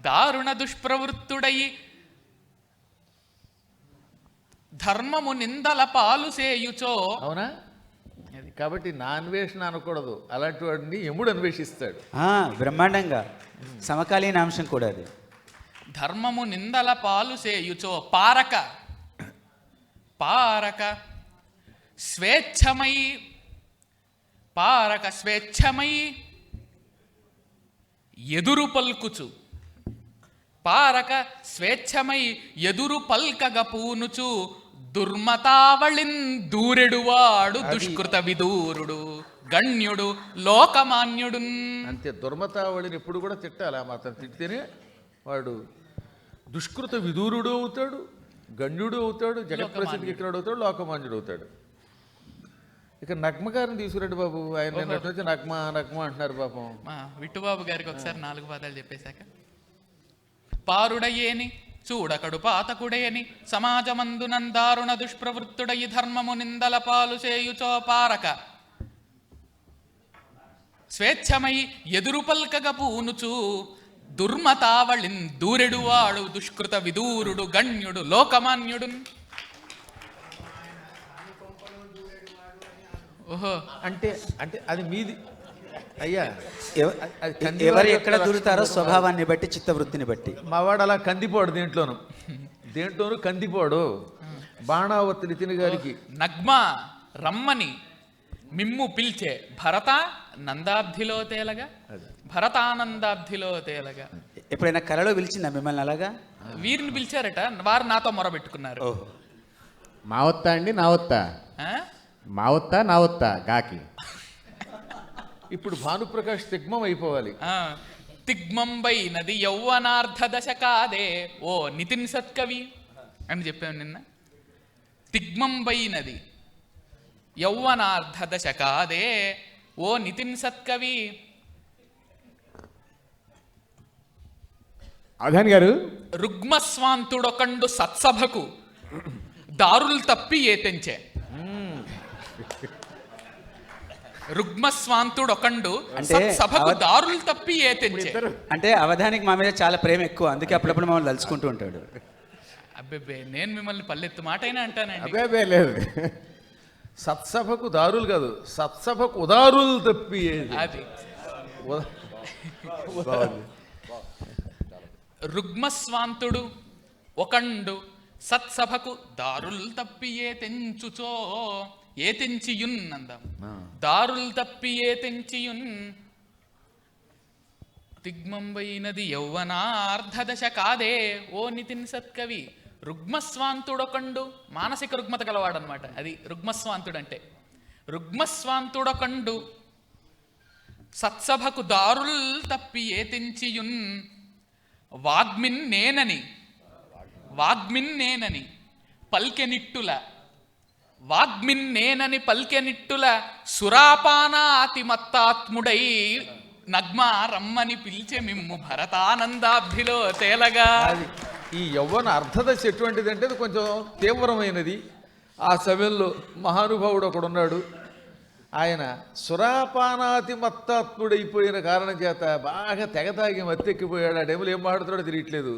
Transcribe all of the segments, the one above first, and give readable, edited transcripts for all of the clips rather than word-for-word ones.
దారుణ దుష్ప్రవృత్తుడై ధర్మము నిందల పాలు సేయుచో. అవునా? కాబట్టి నా అన్వేషణ అనకూడదు, అలాంటి వాడిని యముడు అన్వేషిస్తాడు. బ్రహ్మాండంగా సమకాలీన అంశం కూడా అది. ధర్మము నిందల పాలు సేయుచో పారక పారక స్వేచ్ఛమై పారక స్వేచ్ఛమై ఎదురు పల్కుచు పారక స్వేచ్ఛమై ఎదురు పల్కగ పూనుచు దుర్మతావళిన్ దూరెడువాడు దుష్కృత విదూరుడు గణ్యుడు లోకమాన్యుడు. అంతే, దుర్మతావళిని ఎప్పుడు కూడా తిట్టాలి. ఆ మాత్రం తిట్టితేనే వాడు దుష్కృత విదూరుడు అవుతాడు, గణ్యుడు అవుతాడు, జగత్ప్రసిద్ధికి ఎక్కినాడు అవుతాడు, లోకమాన్యుడు అవుతాడు. ఇక నగ్మగారిని తీసుకురండి బాబు. ఆయన నిన్నటి నుంచి నగ్మ నగ్మ అంటున్నారు పాపం. విట్టుబాబు గారికి ఒకసారి 4 పాదాలు చెప్పేశాక పారుడయేని చూడకడు పాతకుడేని సమాజమందునందారుణ దుష్ప్రవృత్తుడయి ధర్మము నిందల పాలు చేయుచో పారక స్వేచ్ఛమై ఎదురు పల్కగ పూనుచు దుర్మతావళిన్ దూరెడువాడు దుష్కృత విదూరుడు గణ్యుడు లోకమాన్యుడు. ఓహో, అంటే అంటే అది మీది అయ్యా. ఎవరు ఎక్కడ దూరుతారో స్వభావాన్ని బట్టి, చిత్తవృత్తిని బట్టి. మావాడు అలా కందిపోడు, దేంట్లోనూ కందిపోడు. బాణావతి నితిన్ గారికి నగ్మ రమ్మని మిమ్ము పిలిచే భరత నందాబ్ధిలో తేలగా, భరతానందాబ్ధిలో తేలగా. ఎప్పుడైనా కలలో పిలిచిందా మిమ్మల్ని అలాగా? వీరిని పిలిచారట, వారు నాతో మొరబెట్టుకున్నారు. మావత్తా అండి, నా వత్తా, మావత్తా నా వత్తా గాకి. ఇప్పుడు భానుప్రకాష్ తిగ్మం అయిపోవాలి. తిగ్మంబై నది యౌవనార్ధ దశ కాదే ఓ నితిన్ సత్కవి అని చెప్పాను నిన్న. తిగ్మంబై నది యౌవనార్ధ దశ కాదే ఓ నితిన్ సత్కవి. అవధాని గారు, రుగ్మస్వాంతుడొకండు సత్సభకు దారులు తప్పి ఏతెంచే. రుగ్మస్వాంతుడొకండు సత్సభకు దారులు తప్పి ఏతెంచే. అంటే అవధానికి మా మీద చాలా ప్రేమ ఎక్కువ, అందుకే అప్పుడప్పుడు మమ్మల్ని తలుచుకుంటూ ఉంటాడు. అబ్బే, నేను మిమ్మల్ని పల్లెత్తు మాట అయినా అంటానండి. అబ్బే లేదు, సత్సభకు దారులు కాదు, సత్సభకు ఉదారులు తప్పి. అది రుగ్మస్వాంతుడు ఒకండు సత్సభకు దారుల్ తప్పి ఏతెంచుచో ఏతెంచియున్ అందాం. దారుల్ తప్పి ఏతెంచియున్ తిగ్మంబైనది యౌవనార్ధదశ కాదే ఓ నితిన్ సత్కవి. రుగ్మస్వాంతుడొకండు మానసిక రుగ్మత గలవాడనమాట. అది రుగ్మస్వాంతుడు అంటే. రుగ్మస్వాంతుడొకండు సత్సభకు దారుల్ తప్పి ఏతెంచియున్ వాగ్మిన్నేనని పల్కెనిట్టుల సురాపానాతిమత్తాత్ముడై నగ్మ రమ్మని పిలిచే మిమ్ము భరతానందాబ్ధిలో తేలగా. ఈ యవ్వన అర్ధదశ ఎటువంటిదంటే అది కొంచెం తీవ్రమైనది. ఆ సమయంలో మహానుభావుడు ఒకడున్నాడు. ఆయన సురాపానాతి మత్తాత్ముడైపోయిన కారణం చేత బాగా తెగతాగి మత్తెక్కిపోయాడు. ఆ టైంలో ఏం మాట్లాడుతాడో తెలియట్లేదు.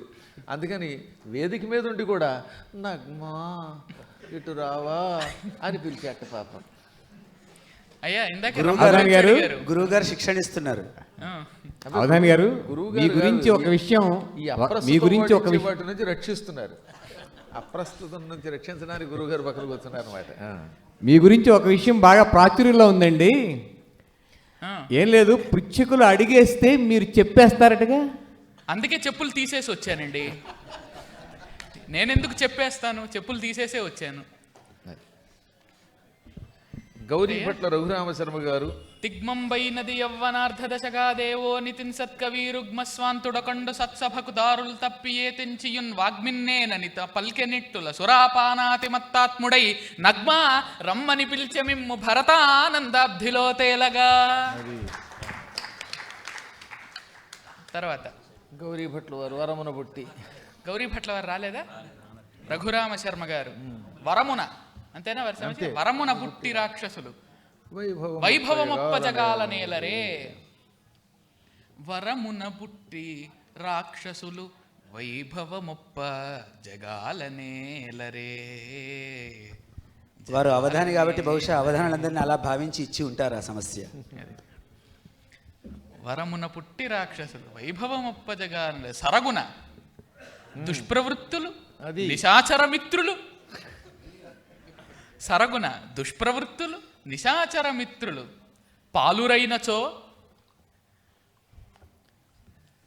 అందుకని వేదిక మీద ఉండి కూడా నగ్మా ఇటు రావా అని పిలిచాట పాపం. అయ్యా ఇందాక గురువు గారు శిక్షణ ఇస్తున్నారు. అవధాని గారు, మీ గురించి ఒక విషయం, మీ గురించి ఒక వాటి నుంచి రక్షిస్తున్నారు. అప్రస్తుతం నుంచి రక్షించడానికి గురువు గారు పక్కన కూర్చున్నారు అనమాట. మీ గురించి ఒక విషయం బాగా ప్రాచుర్యంలో ఉందండి. ఏం లేదు, పృచ్ఛకులు అడిగేస్తే మీరు చెప్పేస్తారటగా. అందుకే చెప్పులు తీసేసి వచ్చానండి. నేనెందుకు చెప్పేస్తాను, చెప్పులు తీసేసే వచ్చాను. గౌరీభట్ల రఘురామశర్మ గారు తిగ్మంబైనది యవ్వనార్ధదశగా దేవో నితిన్ సత్కవి రుగ్మస్వాంతుడకండు సత్సభకు దారులు తప్పి ఏతెంచియున్ వాగ్మిన్నేననిత పల్కెనిట్టుల సురాపానాతిమత్తాత్ముడై నగ్మా రమ్మని పిలిచె మిమ్ము భరతానందాబ్ధిలో తేలగా. తర్వాత గౌరీభట్ల వారు వరమున పుట్టి. గౌరీభట్ల వారు రాలేదా? రఘురామ శర్మ గారు వరమున, అంతేనా? వరమున పుట్టి రాక్షసులు వైభవమొప్ప జగాల నేలరే. వరమున పుట్టి రాక్షసులు వైభవమొప్ప జగాలనేలరే. వారు అవధాని కాబట్టి బహుశా అవధానులందరినీ అలా భావించి ఇచ్చి ఉంటారు ఆ సమస్య. వరమున పుట్టి రాక్షసులు వైభవమొప్ప జగాలనే. సరగుణ దుష్ప్రవృత్తులు అది. నిశాచర మిత్రులు. సరగుణ దుష్ప్రవృత్తులు నిశాచర మిత్రులు పాలురైనచో,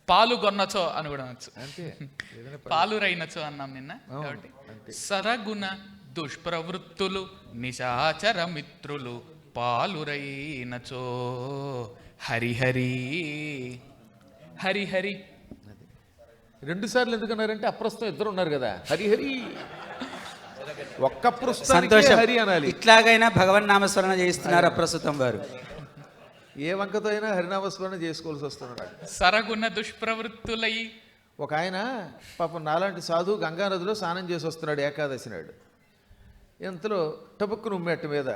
పాలుగొన్నచో అని కూడా అనొచ్చు. అంతే, పాలురైనచో అన్నాం నిన్న. కాబట్టి సరగుణ దుష్ప్రవృత్తులు నిశాచర మిత్రులు పాలురైనచో హరిహరి. హరిహరి 2 సార్లు ఎందుకన్నారంటే అప్రస్తుతం ఇద్దరు ఉన్నారు కదా. హరిహరి ఒక్క ప్రస్తుతానికే సంతోషం. హరి అనాలి. ఇట్లాగైనా భగవన్ నామస్మరణ చేయిస్తున్నారు అప్రస్తుతం వారు. ఏ వంకతో అయినా హరినామస్మరణ చేసుకోవాల్సి వస్తున్నాడు. సరగుణ దుష్ప్రవృత్తులై. ఒక ఆయన పాపం నాలాంటి సాధువు గంగానదిలో స్నానం చేసి వస్తున్నాడు ఏకాదశి నాడు. ఇంతలో టపుక్కును ఉమ్మేట మీద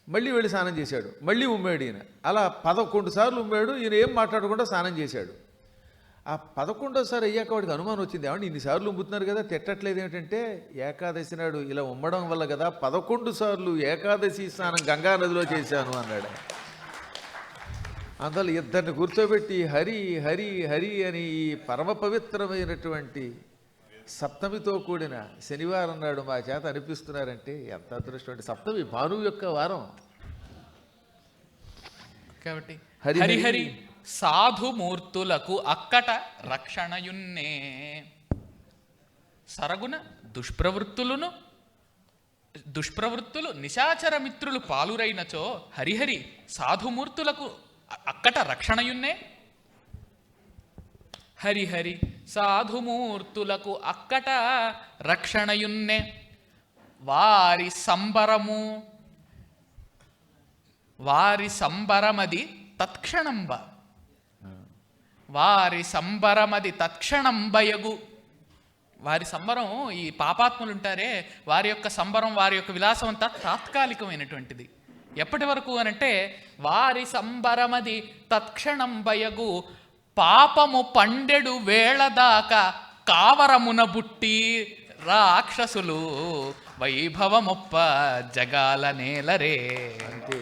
మళ్ళీ వెళ్ళి స్నానం చేశాడు. మళ్ళీ ఉమ్మాడు ఈయన. అలా 11 సార్లు ఉమ్మాడు. ఈయన ఏం మాట్లాడకుండా స్నానం చేశాడు. ఆ 11వ అయ్యాక వాడికి అనుమానం వచ్చింది. ఏమంటే ఇన్నిసార్లు ఉమ్ముతున్నారు కదా, తిట్టట్లేదు ఏమిటంటే ఏకాదశి నాడు ఇలా ఉమ్మడం వల్ల కదా 11 సార్లు ఏకాదశి స్నానం గంగానదిలో చేశాను అన్నాడు. అందులో ఇద్దరిని కూర్చోబెట్టి హరి హరి హరి అని ఈ పరమ పవిత్రమైనటువంటి సప్తమితో కూడిన శనివారం నాడు మా చేత అనిపిస్తున్నారంటే ఎంత అదృష్టం. అంటే సప్తమి భానువు యొక్క వారం కాబట్టి హరి హరిహరి సాధుమూర్తులకు అక్కట రక్షణయున్నే. సరగుణ దుష్ప్రవృత్తులు నిశాచర మిత్రులు పాలురైనచో హరిహరి సాధుమూర్తులకు అక్కట రక్షణయున్నే. హరిహరి సాధుమూర్తులకు అక్కట రక్షణయున్నే. వారి సంబరమది తత్క్షణంబ. వారి సంబరమది తత్క్షణంబయగు. వారి సంబరం, ఈ పాపాత్ములు ఉంటారే వారి యొక్క సంబరం, వారి యొక్క విలాసం అంతా తాత్కాలికమైనటువంటిది. ఎప్పటి వరకు అనంటే వారి సంబరమది తత్క్షణంబయగు పాపము పండెడు వేళదాకా కావరమున బుట్టి రాక్షసులు వైభవమొప్ప జగాల నేలరే. అంతే.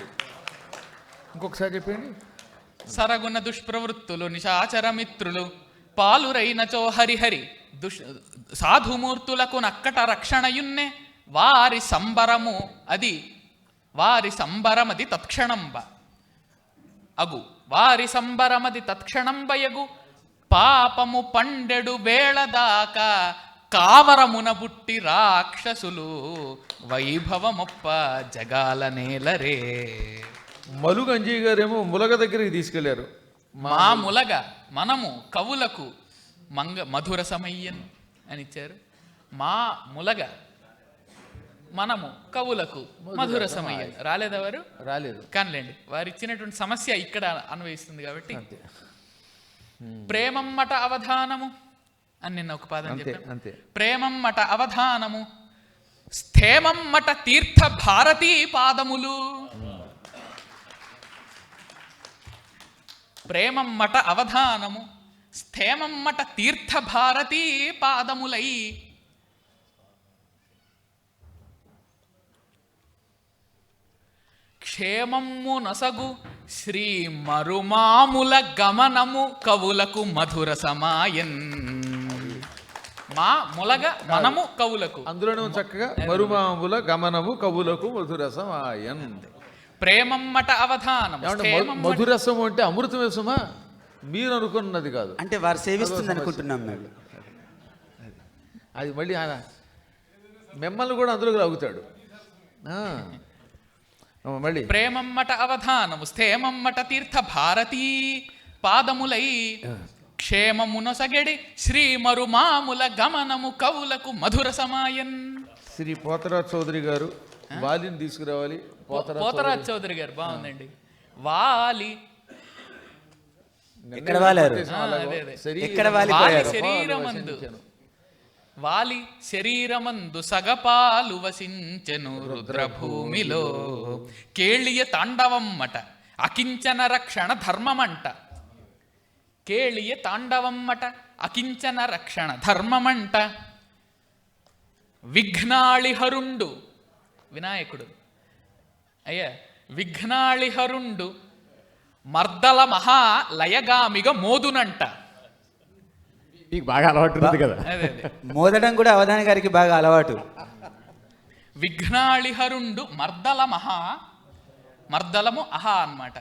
ఇంకొకసారి చెప్పండి. సరగుణ దుష్ప్రవృత్తులు నిశాచర మిత్రులు పాలురైనచో హరిహరి సాధుమూర్తులకు నక్కట రక్షణయున్నే. వారి సంబరమది తత్క్షణంబ అగు. వారి సంబరమది తత్క్షణంబయగు పాపము పండెడు వేళదాకా కావరమున బుట్టి రాక్షసులు వైభవమొప్ప జగాల నేలరే. మలుగు అంజయ్య గారేమో ములగ దగ్గరికి తీసుకెళ్లారు. మా ములగ మనము కవులకు మధుర సమయ్యన్ అని ఇచ్చారు. మా ములగ మనము కవులకు మధుర సమయ్యన్. రాలేదా వారు? రాలేదు. కానిలేండి, వారు ఇచ్చినటువంటి సమస్య ఇక్కడ అన్వయిస్తుంది కాబట్టి. ప్రేమమ్మట అవధానము అని నిన్న ఒక పాదం చెప్పాను. ప్రేమమ్మట అవధానము స్థేమమ్మట తీర్థ భారతీ పాదములు. ప్రేమమ్మట అవధానము స్థేమమ్మట తీర్థ భారతీ పాదములై. క్షేమము నొసగు శ్రీ మరుమాముల గమనము కవులకు మధుర సమాయన్. మా ములగ మనము కవులకు, అందులోనే చక్కగా మరుమాముల గమనము కవులకు మధురసమాయన్. ప్రేమమ్మట అవధానం. మధురసము అంటే అమృతమేసమా? మీరు అనుకున్నది కాదు. అంటే వారు సేవిస్తుంది అనుకుంటున్నాం మేము. అది మళ్ళీ మిమ్మల్ని కూడా అందులోకి లాగుతాడు. మళ్ళీ ప్రేమమ్మట అవధానము స్థేమమ్మట తీర్థ భారతీ పాదములై. క్షేమమునొసగెడి శ్రీ మరుమాముల గమనము కవులకు మధుర సమాయన్. శ్రీ పోతరాజ్ చౌదరి గారు వాలిని తీసుకురావాలి. పోతరాజ్ చౌదరి గారు బాగుందండి. వాలి ఎక్కడ వాలారు? ఎక్కడ వాలిపోయారు? శరీరమందు వాలి శరీరమందు సగపాలు వసించెను రుద్రభూమిలో. కేళియ తాండవమ్మట అకించన రక్షణ ధర్మమంట. కేళియ తాండవమ్మట అకించన రక్షణ ధర్మమంట. విఘ్నాళిహరుండు వినాయకుడు అయ్యా, విఘ్నాళిహరుండు మర్దల మహా లయగామిగా మోదునంట. మీకు బాగా అలవాటు ఉంది కదా. అదే మోదడం కూడా అవధాని గారికి బాగా అలవాటు. విఘ్నాళిహరుండు మర్దల మహా, మర్దలము అహా అన్నమాట.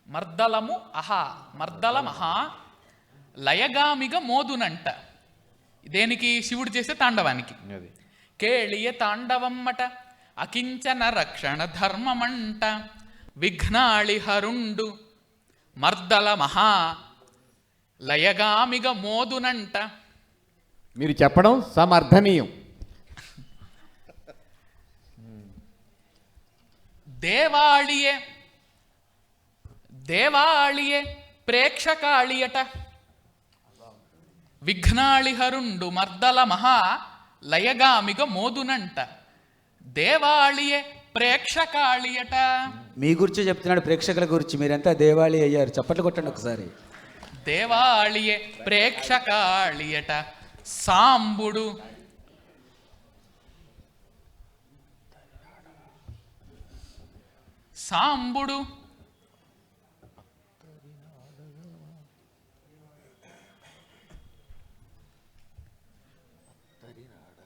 మర్దలము అహా, మర్దల మహా లయగామిగా మోదునంట. దేనికి? శివుడు చేసే తాండవానికి. కేళియ తాండవమ్మట అకించన రక్షణ ధర్మమంట. విఘ్నాళిహరుండు మర్దల మహా లయగామిగా మోదునంట. మీరు చెప్పడం సమర్థనీయం. దేవాళియే దేవాళియే ప్రేక్షకాళియట. విఘ్నాళిహరుండు మర్దల మహా లయగామిగా మోదునంట. దేవాళియే ప్రేక్షకాళియట. మీ గురించి చెప్తున్నాడు, ప్రేక్షకుల గురించి. మీరంతా దేవాళి అయ్యారు. చప్పట్లు కొట్టండి ఒకసారి. దేవాళియే ప్రేక్షకాళియట. సాంబుడు సాంబుడు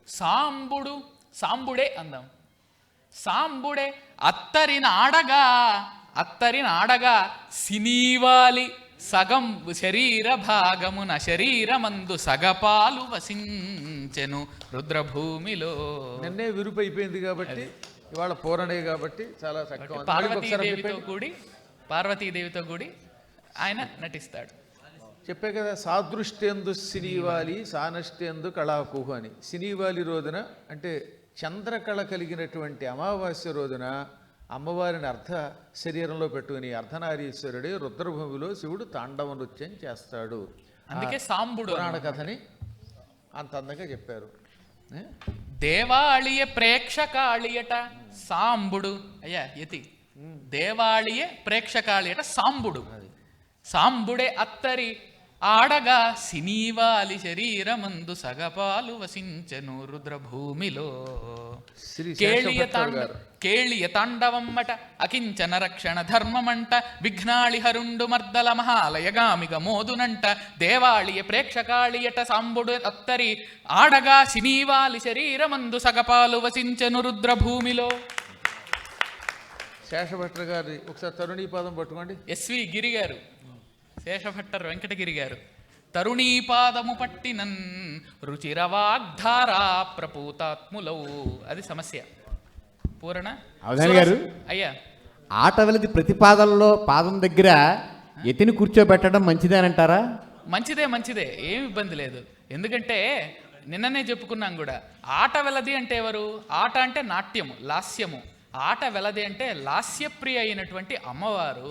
సాంబుడు సాంబుడే అందాం. సాంబుడే అత్తరినాడగా సినీవాలి సగం శరీర భాగమున శరీరమందు సగపాలు వసించెను రుద్రభూమిలో. నిన్నే విరుపైపోయింది కాబట్టి, ఇవాళ పూరణే కాబట్టి చాలా చక్కగా. పార్వతీదేవితో కూడి ఆయన నటిస్తాడు. చెప్పే కదా, సాదృష్టేందు సినీవాలి సానష్టేందు కళాకుహు అని. సినీవాలి రోజున అంటే చంద్రకళ కలిగినటువంటి అమావాస్య రోజున అమ్మవారిని అర్ధ శరీరంలో పెట్టుకుని అర్ధనారీశ్వరుడే రుద్రభూమిలో శివుడు తాండవ నృత్యం చేస్తాడు. అందుకే సాంబుడు పురాణ కథని అంత అందంగా చెప్పారు. దేవాళియ ప్రేక్షకాళియట సాంబుడు. అయ్యా యతి, దేవాళియ ప్రేక్షకాళియట సాంబుడు. సాంబుడే అత్తరి ఆడగా సినీవాలి శరీరమందు సగపాలు వసించెను రుద్రభూమిలో. కేళియ తాండవమ్మట అకించన రక్షణ ధర్మమంట. విఘ్నాళిహరుండు మర్దల మహాలయగామిగ మోదునంట. దేవాళియ ప్రేక్షకాళియట సాంబుడు అత్తరి ఆడగా సినీవాలి శరీరమందు సగపాలు వసించెను రుద్రభూమిలో. శేషభట్టర్ గారి ఒకసారి తరుణీపాదం పట్టుకోండి. ఎస్వి గిరి గారు, శేషభట్టర్ వెంకటగిరి గారు. తరుణీపాదము పట్టినన్ రుచిరవాగ్ధారా ప్రపూతాత్ములౌ. అది సమస్య. పూరణ అవధాని గారు, అయ్యా, ఆట వెలది ప్రతిపాదనలో పాదం దగ్గర ఎతిని కూర్చోబెట్టడం మంచిదేనంటారా? మంచిదే, ఏం ఇబ్బంది లేదు. ఎందుకంటే నిన్ననే చెప్పుకున్నాం కూడా, ఆట వెలది అంటే ఎవరు? ఆట అంటే నాట్యము, లాస్యము. ఆట వెలది అంటే లాస్యప్రియ అయినటువంటి అమ్మవారు.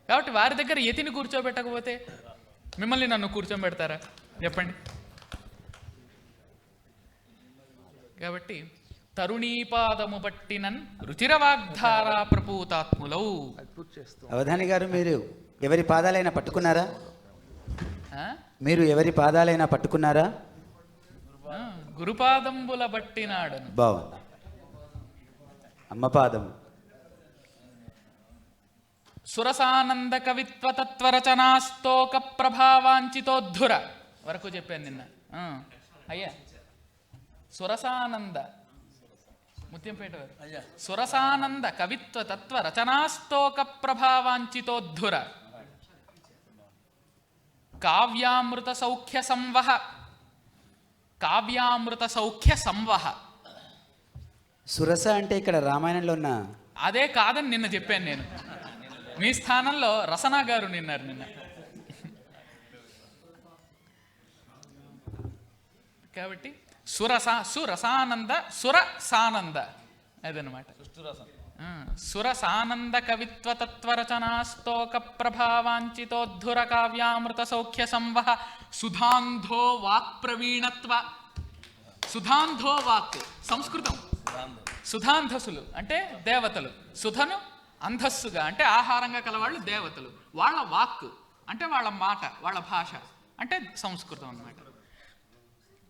కాబట్టి వారి దగ్గర యతిని కూర్చోబెట్టకపోతే మిమ్మల్ని నన్ను కూర్చోబెడతారా చెప్పండి? కాబట్టి తరుణీపాదము పట్టినన్ రుచిరవాగ్ధారా ప్రపూతాత్ములౌ. అవధాని గారు, మీరు ఎవరి పాదాలైనా పట్టుకున్నారా? ఆ? మీరు ఎవరి పాదాలైనా పట్టుకున్నారా? గురుపాదంబుల బట్టినాడను. బాగుంది. అమ్మ పాదం. సురసానంద కవిత్వ తత్వరచనాస్తోక ప్రభావాంచితోద్ధుర వరకు చెప్పాను నిన్న. అయ్యా, సురసానంద ముత్యంపేట వారు, సురసానంద కవిత్వ తత్వ రచనాస్తోక ప్రభావాంచితోద్ధుర కావ్యామృత సౌఖ్య సంవహ. సురస అంటే ఇక్కడ రామాయణంలో ఉన్న అదే కాదని నిన్న చెప్పాను నేను. మీ స్థానంలో రసనా గారు నిన్నారు నిన్న. కాబట్టి సురసానంద సురసానంద అదనమాట. సురసానంద కవిత్వ తత్వరచనాస్తోక ప్రభావాంచితోద్ధుర కావ్యామృత సౌఖ్య సంవహ సుధాంధో వాక్ ప్రవీణత్వ. సుధాంధో వాక్ సంస్కృతం. సుధాంధసులు అంటే దేవతలు. సుధను అంధస్సుగా అంటే ఆహారంగా కలవాళ్ళు దేవతలు. వాళ్ళ వాక్ అంటే వాళ్ళ మాట, వాళ్ళ భాష అంటే సంస్కృతం అన్నమాట.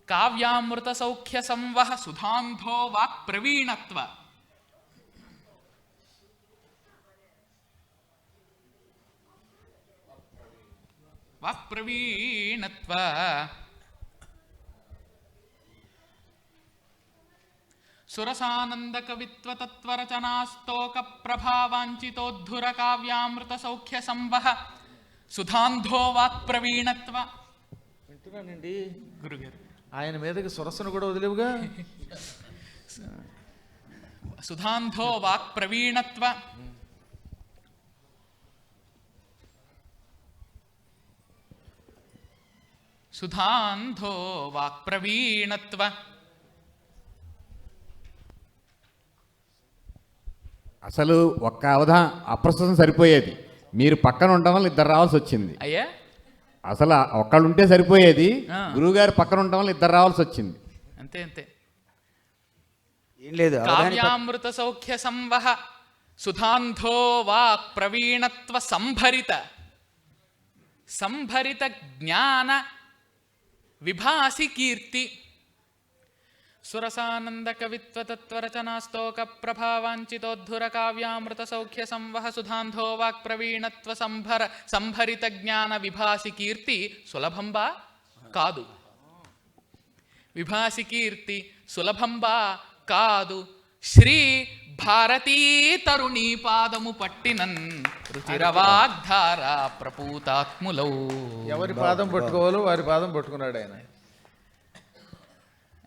కావ్యామృత సౌఖ్య సంవహ సుధాంధో వాక్ ప్రవీణత్వ. వాక్ ప్రవీణత్వ సురసానంద కవిత్వ తత్వరచనాస్తోక ప్రభావాంచితోద్ధుర కావ్యామృత సౌఖ్య సంవహ సుధాంధో వాక్ ప్రవీణత్వ. వింటున్నానండి గురుగారు, ఆయన మీదకి సురసను కూడా వదిలేవుగా. సుధాంధో వాక్ ప్రవీణత్వ. సుధాంధో వాక్ ప్రవీణత్వ. అసలు ఒక్క అప్రస్తుతం సరిపోయేది, మీరు పక్కన ఉండడం వల్ల ఇద్దరు రావాల్సి వచ్చింది. అయ్యా అసలు ఒక్కళ్ళు ఉంటే సరిపోయేది, ఆ. గురువుగారు పక్కన ఉండడం వల్ల ఇద్దరు రావాల్సి వచ్చింది. అంతే అంతే. ఏం లేదు, అవధాని కావ్యామృత సౌఖ్య సంవహ సుధాంధో వాక్ ప్రవీణత్వ సంభరిత సంభరిత జ్ఞాన విభాసి కీర్తి సురసానంద కవిత్వ తత్వరచనాస్తోక ప్రభావాంచితోద్ధుర కావ్యామృత సౌఖ్య సంవహ సుధాంధో వాక్ ప్రవీణత్వ సంభరిత జ్ఞాన విభాసి కీర్తి సులభంబా కాదు. విభాసి కీర్తి సులభంబా కాదు. శ్రీ భారతీ తరుణీ పాదము పట్టినన్ రుచిరవాగ్ధార ప్రపూతాత్ములౌ. ఎవరి పాదం పట్టుకోవాలో వారి పాదం పట్టుకున్నాడు ఆయన.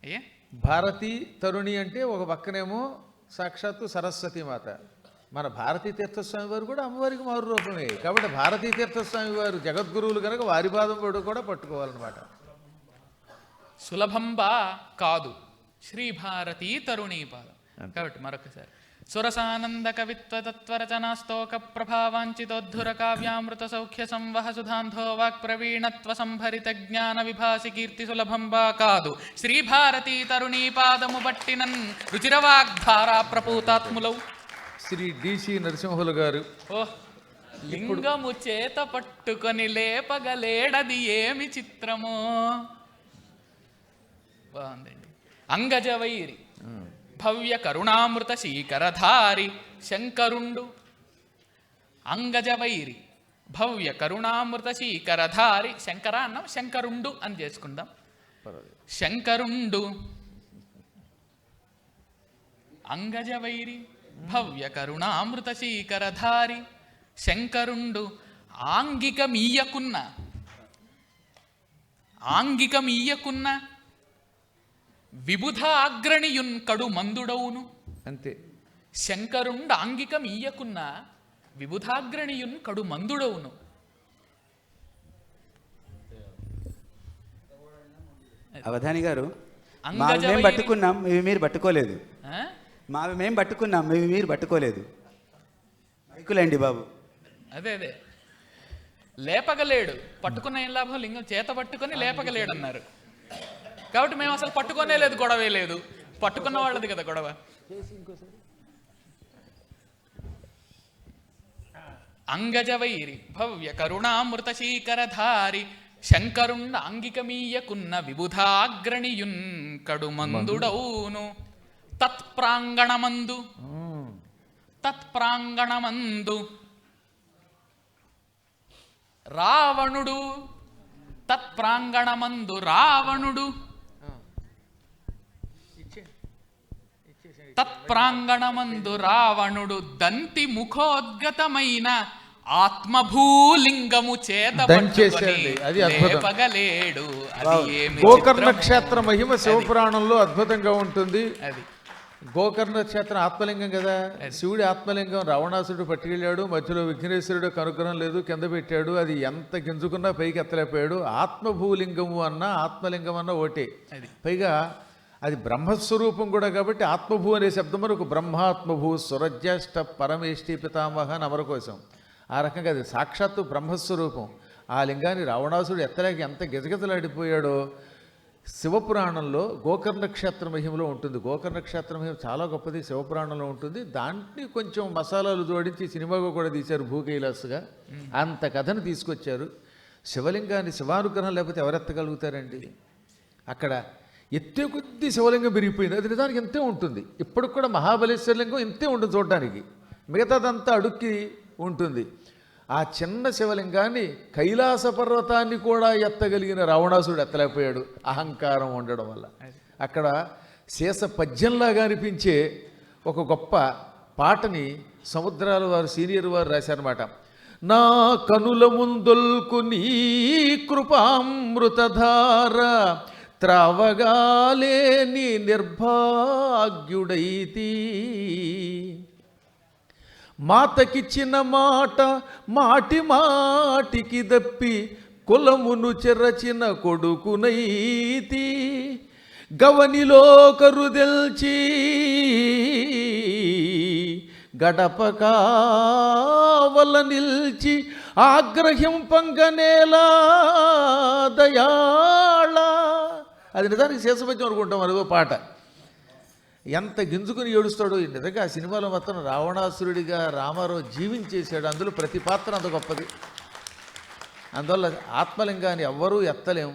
అయ్యే భారతీ తరుణి అంటే ఒక పక్కనేమో సాక్షాత్తు సరస్వతి మాత. మన భారతీ తీర్థస్వామి వారు కూడా అమ్మవారికి మారు రూపమే. కాబట్టి భారతీ తీర్థస్వామి వారు జగద్గురువులు కనుక వారి పాదం కూడా పట్టుకోవాలన్నమాట. సులభంబా కాదు, శ్రీ భారతీ తరుణీ పాదం. కాబట్టి మరొకసారి సురసానంద కవిత్వ తత్వరచనాస్తోక ప్రభావాంచితోద్ధుర కావ్యామృత సౌఖ్య సంవహ సుధాంధో వాక్ ప్రవీణత్వ సంభరిత జ్ఞాన విభాసి కీర్తి సులభంబా కాదు. శ్రీ భారతీ తరుణీ పాదము బట్టినన్ రుచిరవాగ్ధారా ప్రపూతాత్ములౌ. శ్రీ డిసి నరసింహులు గారు ఓహ్, లింగము చేత పట్టుకొని లేపగలేడది ఏమి చిత్రమో. బాగుందండి. అంగజవైరి భవ్య కరుణామృత శీకరధారి శంకరుండు. అంగజవైరి భవ్య కరుణామృత శీకరధారి, శంకర అన్నాం, శంకరుండు అని చేసుకుందాం. శంకరుండు అంగజవైరి భవ్య కరుణామృత శీకరధారి శంకరుండు ఆంగికమీయకున్న విబుధ అగ్రణియున్ కడు మందుడవును. అంతే. శంకరుండు ఆంగికమీయకున్న విబుధాగ్రణియున్ కడు మందుడవును. అవధాని గారు, అంగజవైరి- మావి మేము పట్టుకున్నాం, ఇవి మీరు పట్టుకోలేదు. ఆ? మావి మేము పట్టుకున్నాం, ఇవి మీరు పట్టుకోలేదు. మైకులండి బాబు. అదే లేపగలేడు, పట్టుకున్న ఏం లాభం, లింగం చేత పట్టుకొని లేపగలేడు అన్నారు. కాబట్టి మేము అసలు పట్టుకునే లేదు, గొడవే లేదు. పట్టుకున్న వాళ్ళది కదా గొడవ. అంగజవైరి భవ్య కరుణామృత శీకరధారి శంకరుండ అంగికమీయకున్న విబుధాగ్రణియున్ కడు మందుడౌను. తత్ప్రాంగణమందు రావణుడు రావణుడు దంతి ముఖోద్గతమైన ఆత్మభూలింగము చేత దంచేసేయండి, అది అద్భుతం. లేపగలేడు. అది ఏమి గోకర్ణ చిత్రమో. క్షేత్ర మహిమ శివపురాణంలో అద్భుతంగా ఉంటుంది. అది గోకర్ణ క్షేత్రం ఆత్మలింగం కదా, శివుడి ఆత్మలింగం. రావణాసుడు పట్టుకెళ్ళాడు, మధ్యలో విఘ్నేశ్వరుడు అనుగ్రహం లేదు, కింద పెట్టాడు. అది ఎంత గింజుకున్నా పైకి ఎత్తలేకపోయాడు. ఆత్మభూలింగము అన్న ఆత్మలింగం అన్న ఒకటే. అది. పైగా అది బ్రహ్మస్వరూపం కూడా కాబట్టి ఆత్మభూ అనే శబ్దం మనకు బ్రహ్మాత్మభూ స్వరజ్యేష్ఠ పరమేష్టి పితామహ అని అమర కోసం. ఆ రకంగా అది సాక్షాత్తు బ్రహ్మస్వరూపం. ఆ లింగాన్ని రావణాసుడు ఎత్తలేక ఎంత గిజగిజలాడిపోయాడో. శివపురాణంలో గోకర్ణ క్షేత్ర మహిమలో ఉంటుంది. గోకర్ణ క్షేత్ర మహిమ చాలా గొప్పది, శివపురాణంలో ఉంటుంది. దాంట్లో కొంచెం మసాలాలు జోడించి సినిమాగా కూడా తీశారు భూకైలాసుగా. అంత కథను తీసుకొచ్చారు. శివలింగాన్ని శివానుగ్రహం లేకపోతే ఎవరెత్తగలుగుతారండి? అక్కడ ఎత్తే కొద్దీ శివలింగం పెరిగిపోయింది. అది నిజానికి ఇంతే ఉంటుంది. ఇప్పటికి కూడా మహాబలేశ్వర లింగం ఇంతే ఉంటుంది చూడడానికి, మిగతాదంతా అడుక్కి ఉంటుంది. ఆ చిన్న శివలింగాన్ని కైలాస పర్వతాన్ని కూడా ఎత్తగలిగిన రావణాసుడు ఎత్తలేకపోయాడు, అహంకారం ఉండడం వల్ల. అక్కడ శేష పద్యంలాగా అనిపించే ఒక గొప్ప పాటని సముద్రాల వారు సీనియర్ వారు రాశారన్నమాట. నా కనుల ముందొల్కు నీ కృపామృతధార త్రావగాలేని నిర్భాగ్యుడైతి, మాతకిచ్చిన మాట మాటి మాటికి దప్పి కులమును చెరచిన కొడుకునైతి, గవనిలో కరుదెల్చి గడప కావల నిల్చి ఆగ్రహింపంగనేలా దయాళ. అది నిజానికి శేషపద్యం అనుకుంటాం, అదిగో పాట. ఎంత గింజుకుని ఏడుస్తాడో నిజంగా. ఆ సినిమాలో మొత్తం రావణాసురుడిగా రామారావు జీవించేశాడు. అందులో ప్రతి పాత్ర అంత గొప్పది. అందువల్ల ఆత్మలింగాన్ని ఎవ్వరూ ఎత్తలేం.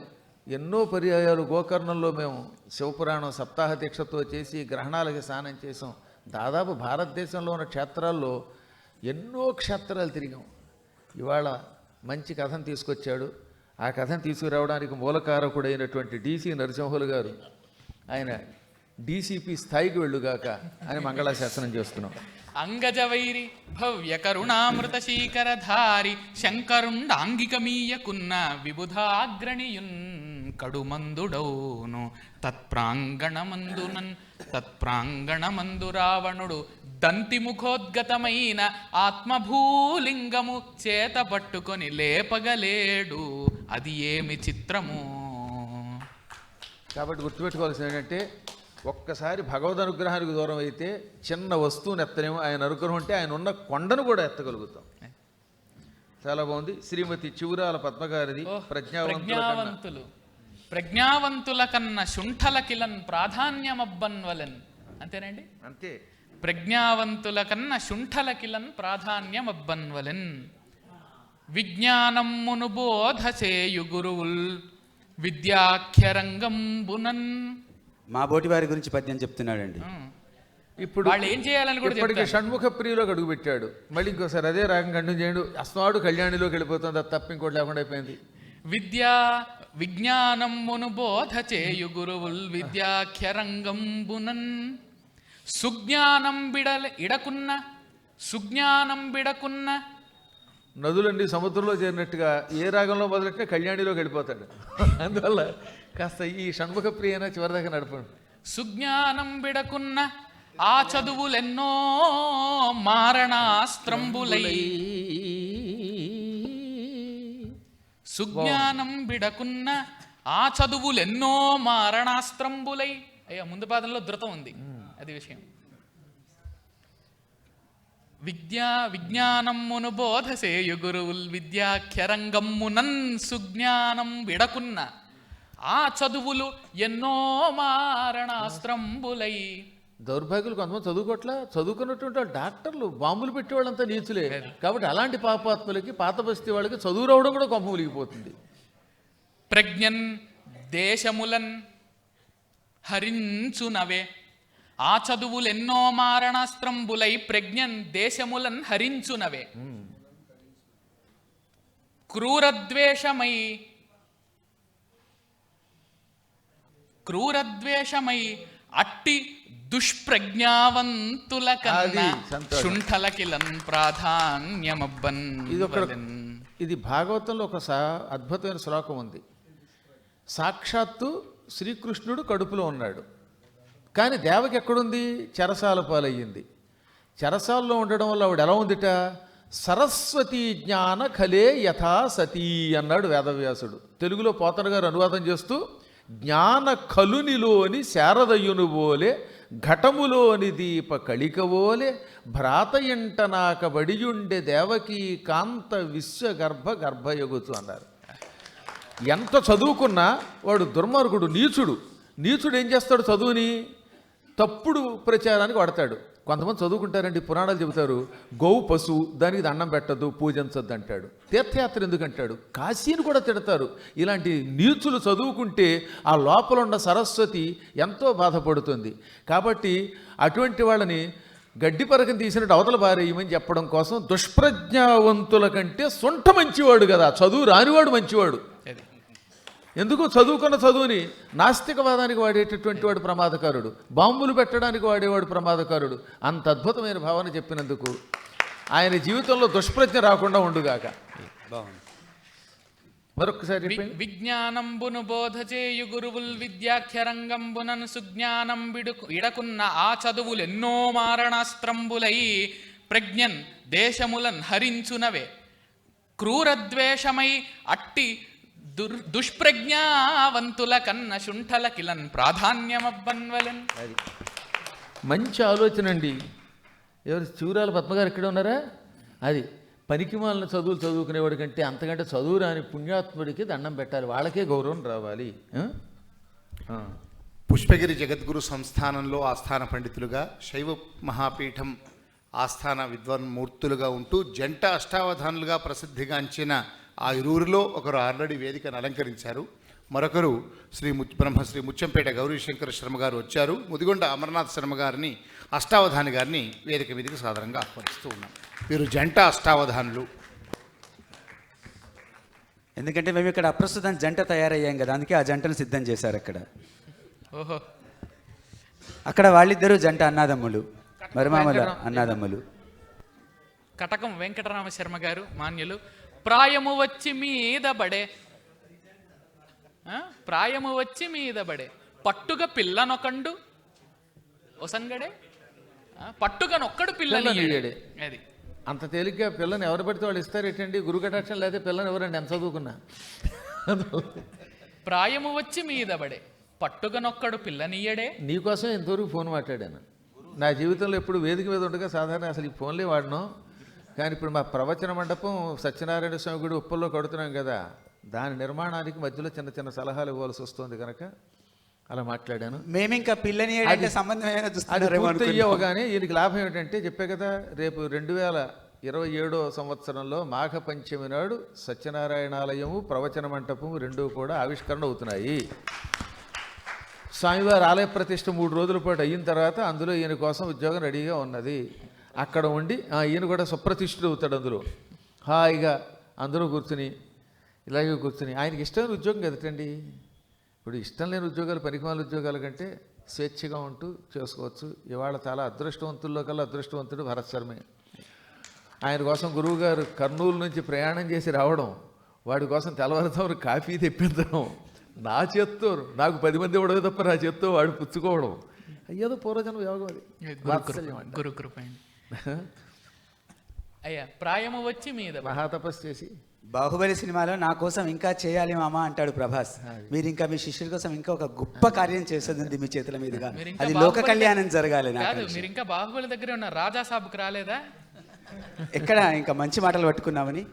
ఎన్నో పర్యాయాలు గోకర్ణంలో మేము శివపురాణం సప్తాహ దీక్షతో చేసి గ్రహణాలకి స్నానం చేసాం. దాదాపు భారతదేశంలో ఉన్న క్షేత్రాల్లో ఎన్నో క్షేత్రాలు తిరిగాం. ఇవాళ మంచి కథను తీసుకొచ్చాడు. ఆ కథను తీసుకురావడానికి మూలకారకుడైనటువంటి DC నరసింహులు గారు, ఆయన DCP స్థాయికి వెళ్ళుగాక అని మంగళాశాసనం చేస్తున్నాం. అంగజవైరి భవ్య కరుణామృత శీకరధారి శంకరుండాంగికమీయకున్న విబుధాగ్రణియున్ కడుమందుడౌను తత్ప్రాంగణమందు రావణుడు దంతిముఖోద్గతమైన ఆత్మభూలింగము చేత పట్టుకొని లేపగలేడు, అది ఏమి చిత్రము. కాబట్టి గుర్తుపెట్టుకోవాల్సింది ఏంటంటే, ఒక్కసారి భగవద్ అనుగ్రహానికి దూరం అయితే చిన్న వస్తువుని ఎత్తలేము. ఆయన అనుగ్రహం ఉంటే ఆయన ఉన్న కొండను కూడా ఎత్తగలుగుతాం. చాలా బాగుంది. శ్రీమతి చివురాల పద్మగారిది ప్రజ్ఞావంతుల కన్నా శుంఠలకిలన్ ప్రాధాన్యమబ్బన్వలెన్. అంతేనండి, అంతే. ప్రజ్ఞావంతుల కన్నా శుంఠలకిలన్ ప్రాధాన్యమబ్బన్వలెన్, విజ్ఞానమ్మును బోధ చేయు గురువుల్ విద్యాఖ్యరంగంబునన్. మా బోటి వారి గురించి పద్యం చెప్తున్నాడండి. ఇప్పుడు వాళ్ళు ఏం చేయాలని కూడా ఇప్పటికి షణ్ముఖ ప్రియులోకి అడుగు పెట్టాడు. మళ్ళీ ఇంకోసారి అదే రాగం కంటిన్యూ చేయండు. అస్నాడు కళ్యాణిలోకి వెళ్ళిపోతుంది. అది తప్ప ఇంకోటి లేకుండా అయిపోయింది. విజ్ఞానమ్మును బోధ చేయు గురువుల్ విద్యాఖ్యరంగంబునన్, సుజ్ఞానం బిడకున్న నదులన్నీ సముద్రంలో చేరినట్టుగా ఏ రాగంలో మొదలెట్టినా కళ్యాణిలోకి వెళ్ళిపోతాడు. అందువల్ల కాస్త ఈ షణ్ముఖ ప్రియన చివరిదాకా నడపండి. సుజ్ఞానం బిడకున్న ఆ చదువులెన్నో మారణాస్త్రంబులై, సుజ్ఞానం బిడకున్న ఆ చదువులెన్నో మారణాస్త్రంబులై. అయ్యా, ముందు పాదంలో ధృతం ఉంది, అది విషయం. విజ్ఞానమ్మును బోధసేయు గురువుల్ విద్యాఖ్యరంగమ్మునన్, సుజ్ఞానం విడకున్న ఆ చదువులు ఎన్నో మారణాస్త్రంబులై. దౌర్భాగ్యులు కొంతమంది చదువుకున్నటువంటి డాక్టర్లు బాంబులు పెట్టేవాళ్ళంతా నీచులే. కాబట్టి అలాంటి పాపాత్ములకి, పాత బస్తీ వాళ్ళకి చదువు రావడం కూడా కొంప ములిగిపోతుంది. ప్రజ్ఞన్ దేశములన్ హరించునవే, ఆ చదువులెన్నో మారణాస్త్రంబులై ప్రజ్ఞన్ దేశములన్ హరించునవే. క్రూరద్వేషమై అట్టి దుష్ప్రజ్ఞావంతుల కన్నా శుంఠలకిలన్ ప్రాధాన్యమబ్బన్. ఇది భాగవతంలో ఒక అద్భుతమైన శ్లోకం ఉంది. సాక్షాత్తు శ్రీకృష్ణుడు కడుపులో ఉన్నాడు, కానీ దేవకి ఎక్కడుంది? చెరసాల పాలయ్యింది. చెరసాల్లో ఉండడం వల్ల ఆవిడ ఎలా ఉందిట? సరస్వతీ జ్ఞాన ఖలే యథా సతీ అన్నాడు వేదవ్యాసుడు. తెలుగులో పోతన గారు అనువాదం చేస్తూ, జ్ఞాన ఖలునిలోని శారదయును బోలే ఘటములోని దీప కళికవోలే భ్రాత ఇంట నాకబడియుండే దేవకీ కాంత విశ్వగర్భ గర్భయగుతు అన్నారు. ఎంత చదువుకున్నా వాడు దుర్మార్గుడు, నీచుడు. నీచుడు ఏం చేస్తాడు? చదువుని తప్పుడు ప్రచారానికి వాడతాడు. కొంతమంది చదువుకుంటారండి, పురాణాలు చెబుతారు, గోవు పశువు, దానికి దండం పెట్టద్దు, పూజించద్దు అంటాడు. తీర్థయాత్ర ఎందుకంటాడు? కాశీని కూడా తిడతారు. ఇలాంటి నీచులు చదువుకుంటే ఆ లోపల ఉన్న సరస్వతి ఎంతో బాధపడుతుంది. కాబట్టి అటువంటి వాళ్ళని గడ్డి పరకం తీసినట్టు అవతల బారేయమని చెప్పడం కోసం, దుష్ప్రజ్ఞావంతుల కంటే సొంట మంచివాడు కదా, చదువు రానివాడు మంచివాడు. ఎందుకు? చదువుకున్న చదువుని నాస్తికవాదానికి వాడేటటువంటి వాడు ప్రమాదకారుడు, బాంబులు పెట్టడానికి వాడేవాడు ప్రమాదకారుడు. అంత అద్భుతమైన భావన చెప్పినందుకు ఆయన జీవితంలో దుష్ప్రజ్ఞ రాకుండా ఉండుగాక. మరొకసారి విజ్ఞానంబును బోధ చేయు గురువుల్ విద్యాఖ్యరంగంబునను సుజ్ఞానం ఇడకున్న ఆ చదువులు ఎన్నో మారణాస్త్రంబులై ప్రజ్ఞన్ దేశములన్ హరించునవే క్రూరద్వేషమై అట్టి దుష్ప్రజ్ఞావంతుల కన్న శుంఠల కిలన్ ప్రాధాన్యమబ్బన్వలన్. అది మంచి ఆలోచన అండి. ఎవరు? చివరాల పద్మగారు ఇక్కడ ఉన్నారా? అది పనికిమాలిన చదువులు చదువుకునేవాడి కంటే అంతకంటే చదువు రాని పుణ్యాత్ముడికి దండం పెట్టాలి, వాళ్ళకే గౌరవం రావాలి. పుష్పగిరి జగద్గురు సంస్థానంలో ఆస్థాన పండితులుగా, శైవ మహాపీఠం ఆస్థాన విద్వాన్మూర్తులుగా ఉంటూ జంట అష్టావధానులుగా ప్రసిద్ధిగాంచిన ఆ ఇరువురిలో ఒకరు ఆల్రెడీ వేదికను అలంకరించారు. మరొకరు బ్రహ్మశ్రీ ముచ్చంపేట గౌరీశంకర శర్మ గారు వచ్చారు. ముదిగొండ అమర్నాథ్ శర్మ గారిని, అష్టావధాని గారిని వేదిక మీదకి సాధారణంగా ఆహ్వానిస్తూ ఉన్నాం. వీరు జంట అష్టావధానులు. ఎందుకంటే మేము ఇక్కడ అప్రస్తుతం జంట తయారయ్యాం కదా, అందుకే ఆ జంటను సిద్ధం చేశారు అక్కడ. ఓహో, అక్కడ వాళ్ళిద్దరూ జంట అన్నాదమ్ములు, మరిమామల అన్నాదమ్ములు. కటకం వెంకటరామ శర్మ గారు మాన్యులు. ప్రాయము వచ్చి మీద బడే, ప్రాయము వచ్చి మీద బడే పట్టుగా పిల్లనొకండు ఒసంగడే, పట్టుగా నొక్కడు పిల్లనియడే. అది అంత తేలిగ్గా పిల్లని ఎవరు పడితే వాళ్ళు ఇస్తారేటండి? గురుకటాక్షం లేకపోతే పిల్లని ఎవరండి ఎంత చదువుకున్నా? ప్రాయము వచ్చి మీద బడే పట్టుగా నొక్కడు పిల్లనియడే. నీకోసం ఇంతవరకు ఫోన్ మాట్లాడాను. నా జీవితంలో ఎప్పుడు వేదిక మీద ఉండగా సాధారణ అసలు ఈ ఫోన్లే వాడినాం. కానీ ఇప్పుడు మా ప్రవచన మండపం సత్యనారాయణ స్వామి గుడి ఉప్పల్లో కడుతున్నాం కదా, దాని నిర్మాణానికి మధ్యలో చిన్న చిన్న సలహాలు ఇవ్వాల్సి వస్తుంది కనుక అలా మాట్లాడాను. మేమింకా పిల్లని కానీ దీనికి లాభం ఏమిటంటే చెప్పే కదా, రేపు 2027 సంవత్సరంలో మాఘ పంచమి నాడు సత్యనారాయణాలయము ప్రవచన మంటపము రెండూ కూడా ఆవిష్కరణ అవుతున్నాయి. స్వామివారి ఆలయ ప్రతిష్ఠ 3 రోజుల పాటు అయిన తర్వాత అందులో ఈయన కోసం ఉద్యోగం రెడీగా ఉన్నది. అక్కడ ఉండి ఈయన కూడా సుప్రతిష్ఠుడు అవుతాడు. అందులో హాయిగా అందరూ కూర్చుని ఇలాగే కూర్చుని, ఆయనకి ఇష్టమైన ఉద్యోగం కదటండి. ఇప్పుడు ఇష్టం లేని ఉద్యోగాలు, పనికిమాల ఉద్యోగాల కంటే స్వేచ్ఛగా ఉంటూ చేసుకోవచ్చు. ఇవాళ చాలా అదృష్టవంతుల్లో కల్లా అదృష్టవంతుడు భరత్ శర్మే. ఆయన కోసం గురువుగారు కర్నూలు నుంచి ప్రయాణం చేసి రావడం, వాడి కోసం తెల్లవారుతో కాఫీ తెప్పించడం, నా చేత్తో, నాకు 10 మంది ఇవ్వడమే తప్ప నా చేత్తో వాడు పుచ్చుకోవడం, అయ్యేదో పూర్వజన్మ యోగం. అది గురు కృప. అయ్యా ప్రాయము వచ్చి మీద మహాతపస్సు చేసి బాహుబలి సినిమాలో నా కోసం ఇంకా చేయాలి మామా అంటాడు ప్రభాస్. మీరు ఇంకా మీ శిష్యుల కోసం ఇంకా ఒక గొప్ప కార్యం చేస్తుంది మీ చేతుల మీదుగా, అది లోక కళ్యాణం జరగాలి. మీరు ఇంకా బాహుబలి దగ్గర ఉన్న రాజా సాబుకి రాలేదా? ఎక్కడ ఇంకా మంచి మాటలు పట్టుకున్నామని.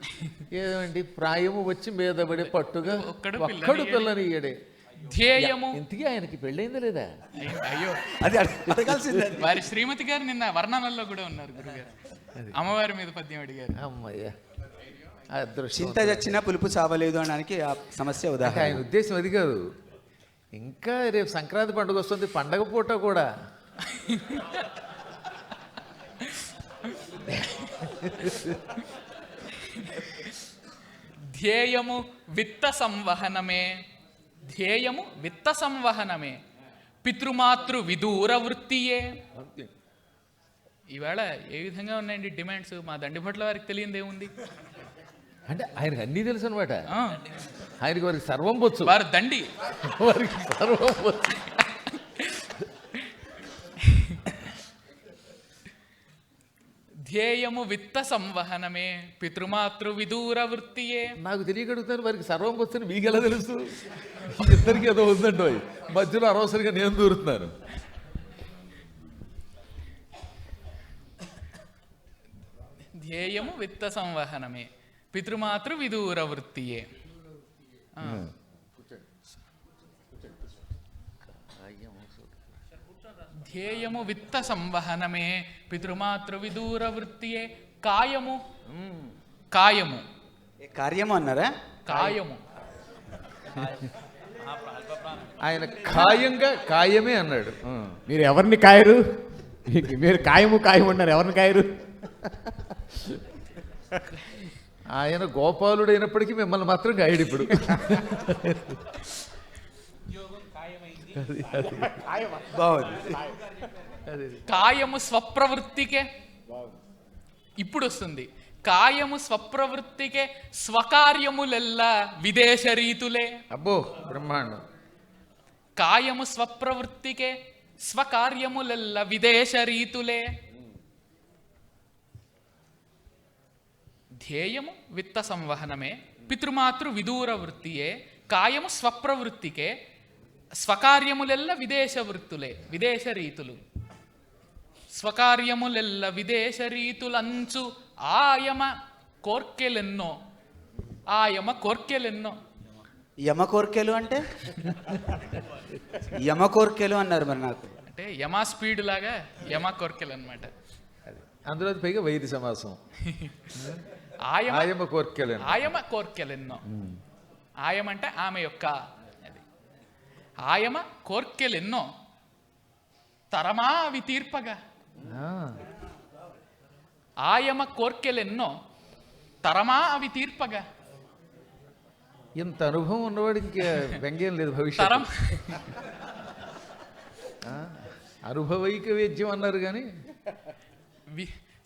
ఏమండి ప్రాయము వచ్చి మీద పడే పట్టుగా ఒక్కడు పిల్లనియడే. ధ్యేయము. ఇంతకీ ఆయనకి పెళ్ళైందా లేదా? అయ్యో, అది అడగాల్సిందే. వారి శ్రీమతి గారు నిన్న వర్ణనల్లో కూడా ఉన్నారు గురుగారు, అమ్మవారి మీద పద్యం అడిగారు. అమ్మయ్య, చింత చచ్చినా పులుపు చావలేదు అనడానికి ఆ సమస్య ఉదాహరణ. ఆయన ఉద్దేశం అది కాదు. ఇంకా రేపు సంక్రాంతి పండుగ వస్తుంది, పండగ పూట కూడా ధ్యేయము విత్త సంవహనమే, ధ్యేయము విత్త సంవహనమే పితృమాతృ విదూర వృత్తియే. ఈవేళ ఏ విధంగా ఉన్నాయండి డిమాండ్స్? మా దండిభట్ల వారికి తెలియదు ఏముంది అంటే ఆయనకు అన్నీ తెలుసు అనమాట. ఆయనకి వారికి సర్వం వచ్చు, వారు దండి, వారికి సర్వం వచ్చు. ధ్యేయము విత్త సంవహనమే పితృమాతృ విదూర వృత్తియే. నాకు తెలియగలుగుతాను వారికి సర్వం వచ్చని మీకు ఎలా తెలుసు? ఇద్దరికి ఏదో ఉందండి, మధ్యలో అనవసరంగా నేను దూరుతున్నాను. ధ్యేయము విత్త సంవహనమే పితృమాతృ విదూర వృత్తియే. ధ్యేయము విత్త సంవహనమే పితృమాతృ విదూర వృత్తియే. కాయము కాయము ఏ కార్యము అన్నారా? కాయము ఆయన ఖాయంగా కాయమే అన్నాడు. మీరు ఎవరిని కాయరు? మీరు కాయము కాయము అన్నారు, ఎవరిని కాయరు? ఆయన గోపాలుడైనప్పటికీ మిమ్మల్ని మాత్రం గాయడు ఇప్పుడు. బాగుంది. కాయము స్వప్రవృత్తికే. ఇప్పుడు వస్తుంది. కాయము స్వప్రవృత్తికే స్వకార్యములెల్లా విదేశ రీతులే. అబ్బో బ్రహ్మాండం. కాయము స్వప్రవృత్తికే స్వకార్యములెల్ల విదేశ రీతులే. ధ్యేయము విత్త సంవహనమే పితృమాతృ విదూర వృత్తియే. కాయము స్వప్రవృత్తికే స్వకార్యములెల్ల విదేశ వృత్తులే, విదేశ రీతులు. స్వకార్యములెల్ల విదేశ రీతులంచు ఆయమ కోర్కెలెన్నో. ఆయమ కోర్కెలెన్నో. యమ కోర్కెలు అంటే? యమ కోర్కెలు అన్నారు మరి నాకు. అంటే యమా స్పీడ్ లాగా యమా కోర్కెలు అనమాట. అందులో పైగా వైద్య సమాసం. ఆయమ ఆయమ కోర్కెలు. ఆయమ కోర్కెలెన్నో. ఆయమ అంటే ఆమె యొక్క. అది ఆయమ కోర్కెలెన్నో తరమా అవి తీర్పగా. ఆయమ కోర్కెలెన్నో తరమా అవి తీర్పగా. ఇంత అనుభవం ఉన్నవాడికి ఇంకా వ్యంగ్యం లేదు తరం భవిష్యత్తు. అనుభవైక వేద్యం అన్నారు కానీ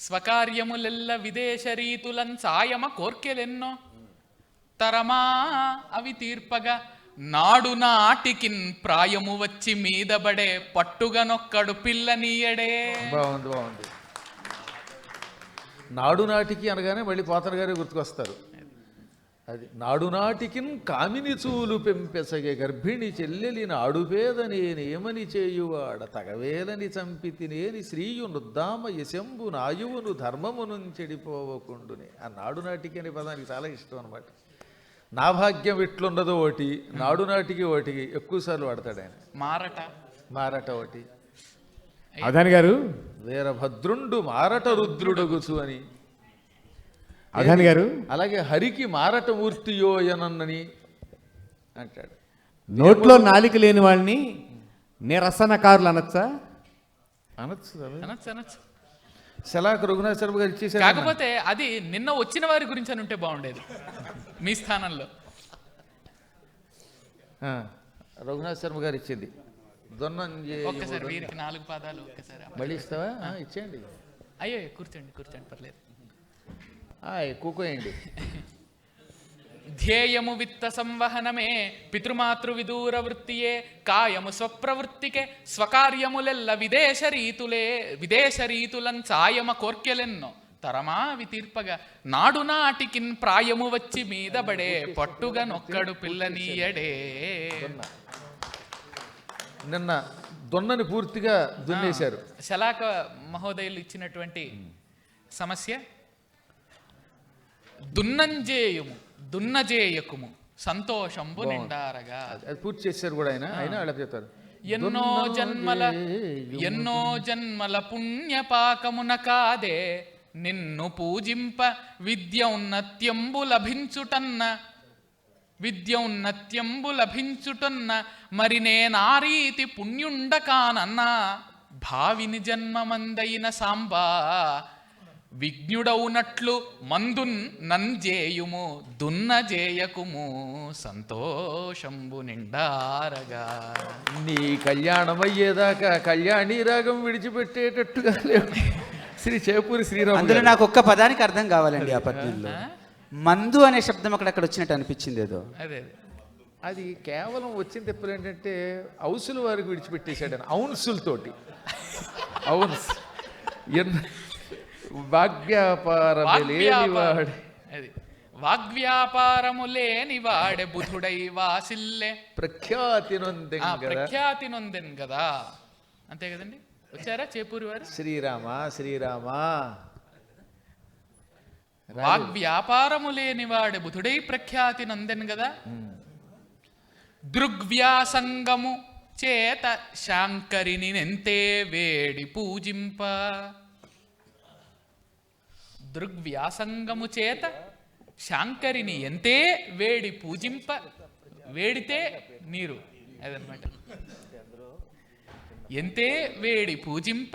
స్వకార్యములెల్ల విదేశ రీతులం సాయమ కోర్కెలెన్నో తరమా అవి తీర్పగా. నాడు నాటికిన్ ప్రాయము వచ్చి మీదబడే పట్టుగనొక్కడు పిల్లనీయడే. బాగుంది బాగుంది. నాడు నాటికి అనగానే మళ్ళీ పోతన గారే గుర్తుకొస్తారు. అది నాడు నాటికిన్ కామిని చూలు పెంపెసగే గర్భిణి చెల్లెలి నాడుపేద నేనేమని చేయువాడ తగవేలని చంపితినేని శ్రీయు నుద్దామ యశంబు నాయువును ధర్మమును చెడిపోవకుండునే. ఆ నాడు నాటికి అనే పదానికి చాలా ఇష్టం అనమాట. నా భాగ్యం ఎట్లున్నదో ఒకటి, నాడు నాటికి ఒకటికి ఎక్కువసార్లు వాడతాడు ఆయన. మారట ఒకటి. అదాని గారు, వీరభద్రుండు మారట రుద్రుడగుచు అని. అదాని గారు, అలాగే హరికి మారట మూర్తియోయనని అంటాడు. నోట్లో నాలిక లేని వాళ్ళని నిరసనకారులు అనొచ్చా? అనొచ్చు. అనొచ్చు. శలాక రఘునాథ శర్మ గారు ఇచ్చేసారు. కాకపోతే అది నిన్న వచ్చిన వారి గురించి అని ఉంటే బాగుండేది మీ స్థానంలో. రఘునాథ శర్మ గారు ఇచ్చింది. ఒక్కసారి వీరికి 4 పాదాలు ఒక్కసారి మళ్ళీ ఇస్తావా? ఇచ్చేయండి. అయ్యో కూర్చోండి పర్లేదు. ఎక్కువేయండి. ధ్యేయము విత్త సంవహనమే పితృమాతృ విదూర వృత్తియే. కాయము స్వప్రవృత్తికే స్వకార్యములెల్ల విదేశ రీతులం సాయమ కోర్కెలెన్నో తరమా అవి తీర్పగా. నాడు నాటికిన్ ప్రాయము వచ్చి మీదబడే పట్టుగా నొక్కడు పిల్లనీయడే. నిన్న దొన్నని పూర్తిగా దున్నేశారు. శలాక మహోదయులు ఇచ్చినటువంటి సమస్య దున్నజేయకుము సంతోషంబు నిండారగా. అది పూర్తి చేశారు కూడా ఆయన. అలా చెప్తారు. ఎన్నో జన్మల పుణ్యపాకమున కాదే నిన్ను పూజింప విద్య ఉన్నత్యంబు లభించుటన్న మరి నేనారీతి పుణ్యుండ కానన్నా భావిని జన్మమందైన సాంబా విజ్ఞుడవునట్లు మందున్ నంజేయుము దున్నజేయకుము సంతోషంబు నిండారగా. నీ కళ్యాణం అయ్యేదాకా కళ్యాణి రాగం విడిచిపెట్టేటట్టుగా లేవు శ్రీ చేపూరి శ్రీరామ్. అందులో నాకు ఒక్క పదానికి అర్థం కావాలండి. ఆ పద్యంలో మందు అనే శబ్దం అక్కడక్కడ వచ్చినట్టు అనిపించింది ఏదో. అదే అది కేవలం వచ్చింది ఎప్పుడు ఏంటంటే ఔసులు వారికి విడిచిపెట్టేశాడు ఆయన. ఔన్సులతోటి ఔన్స్ వాగ్వ్యాపారము లేనివాడే బుధుడై వాసిల్లే ప్రఖ్యాతి నొందెన్ కదా. అంతే కదండి. వచ్చారా చేపూరి వారు? శ్రీరామ వాగ్వ్యాపారము లేనివాడే బుధుడై ప్రఖ్యాతి నొందెన్ కదా. దృగ్వ్యాసంగము చేత శాంకరిని నెంతే వేడి పూజింప. దృగ్వ్యాసంగము చేత శాంకరిని ఎంతే వేడి పూజింప. వేడితే నీరు అదనమాట. ఎంతే వేడి పూజింప.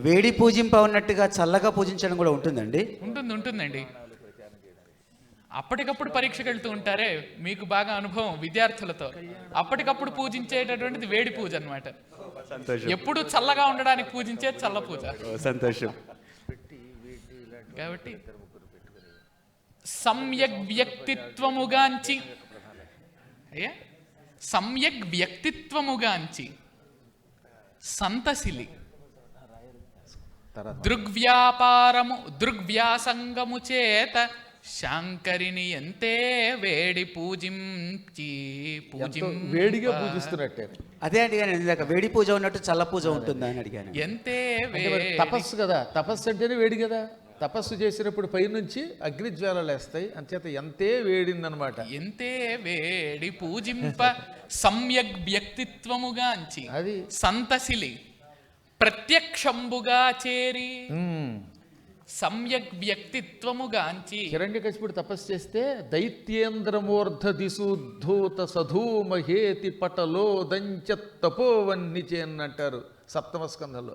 వేడి పూజింప ఉన్నట్టుగా చల్లగా పూజించడం కూడా ఉంటుందండి. ఉంటుందండి. అప్పటికప్పుడు పరీక్షకు వెళ్తూ ఉంటారే, మీకు బాగా అనుభవం విద్యార్థులతో. అప్పటికప్పుడు పూజించేటటువంటిది వేడి పూజ అన్నమాట. ఎప్పుడు చల్లగా ఉండడానికి పూజించే చల్ల పూజ. సంతోషం. కాబట్టి సమ్యక్ వ్యక్తిత్వముగాంచి, అయ్యా సమ్యక్ వ్యక్తిత్వముగాంచి సంతసిలి దృగ్వ్యాపారము దృగ్వ్యాసంగము చేత శాంకరిని ఎంతే వేడి పూజించి వేడిగా పూజిస్తున్నట్టే. అదే అడిగాను ఇందాక, వేడి పూజ ఉన్నట్టు చల్ల పూజ ఉంటుందా అని అడిగాను. ఎంతే తపస్సు కదా, తపస్సు అంటేనే వేడి కదా. తపస్సు చేసినప్పుడు పైనుంచి అగ్నిజ్వాలలు వేస్తాయి, అంచేత ఎంతే వేడిందనమాట. ఎంతే వేడి పూజింప సమ్యక్ వ్యక్తిత్వముగాంచి అది సంతసిలి ప్రత్యక్షంబుగా చేరి. సమ్యక్ వ్యక్తిత్వముగాంచి హిరణ్యకశిపుడు తపస్సు చేస్తే దైత్యేంద్రమూర్ధ దిశూద్ధూత సధూమహేతి పటలో దంచతపోవన్నిచే అంటారు సప్తమ స్కంధంలో.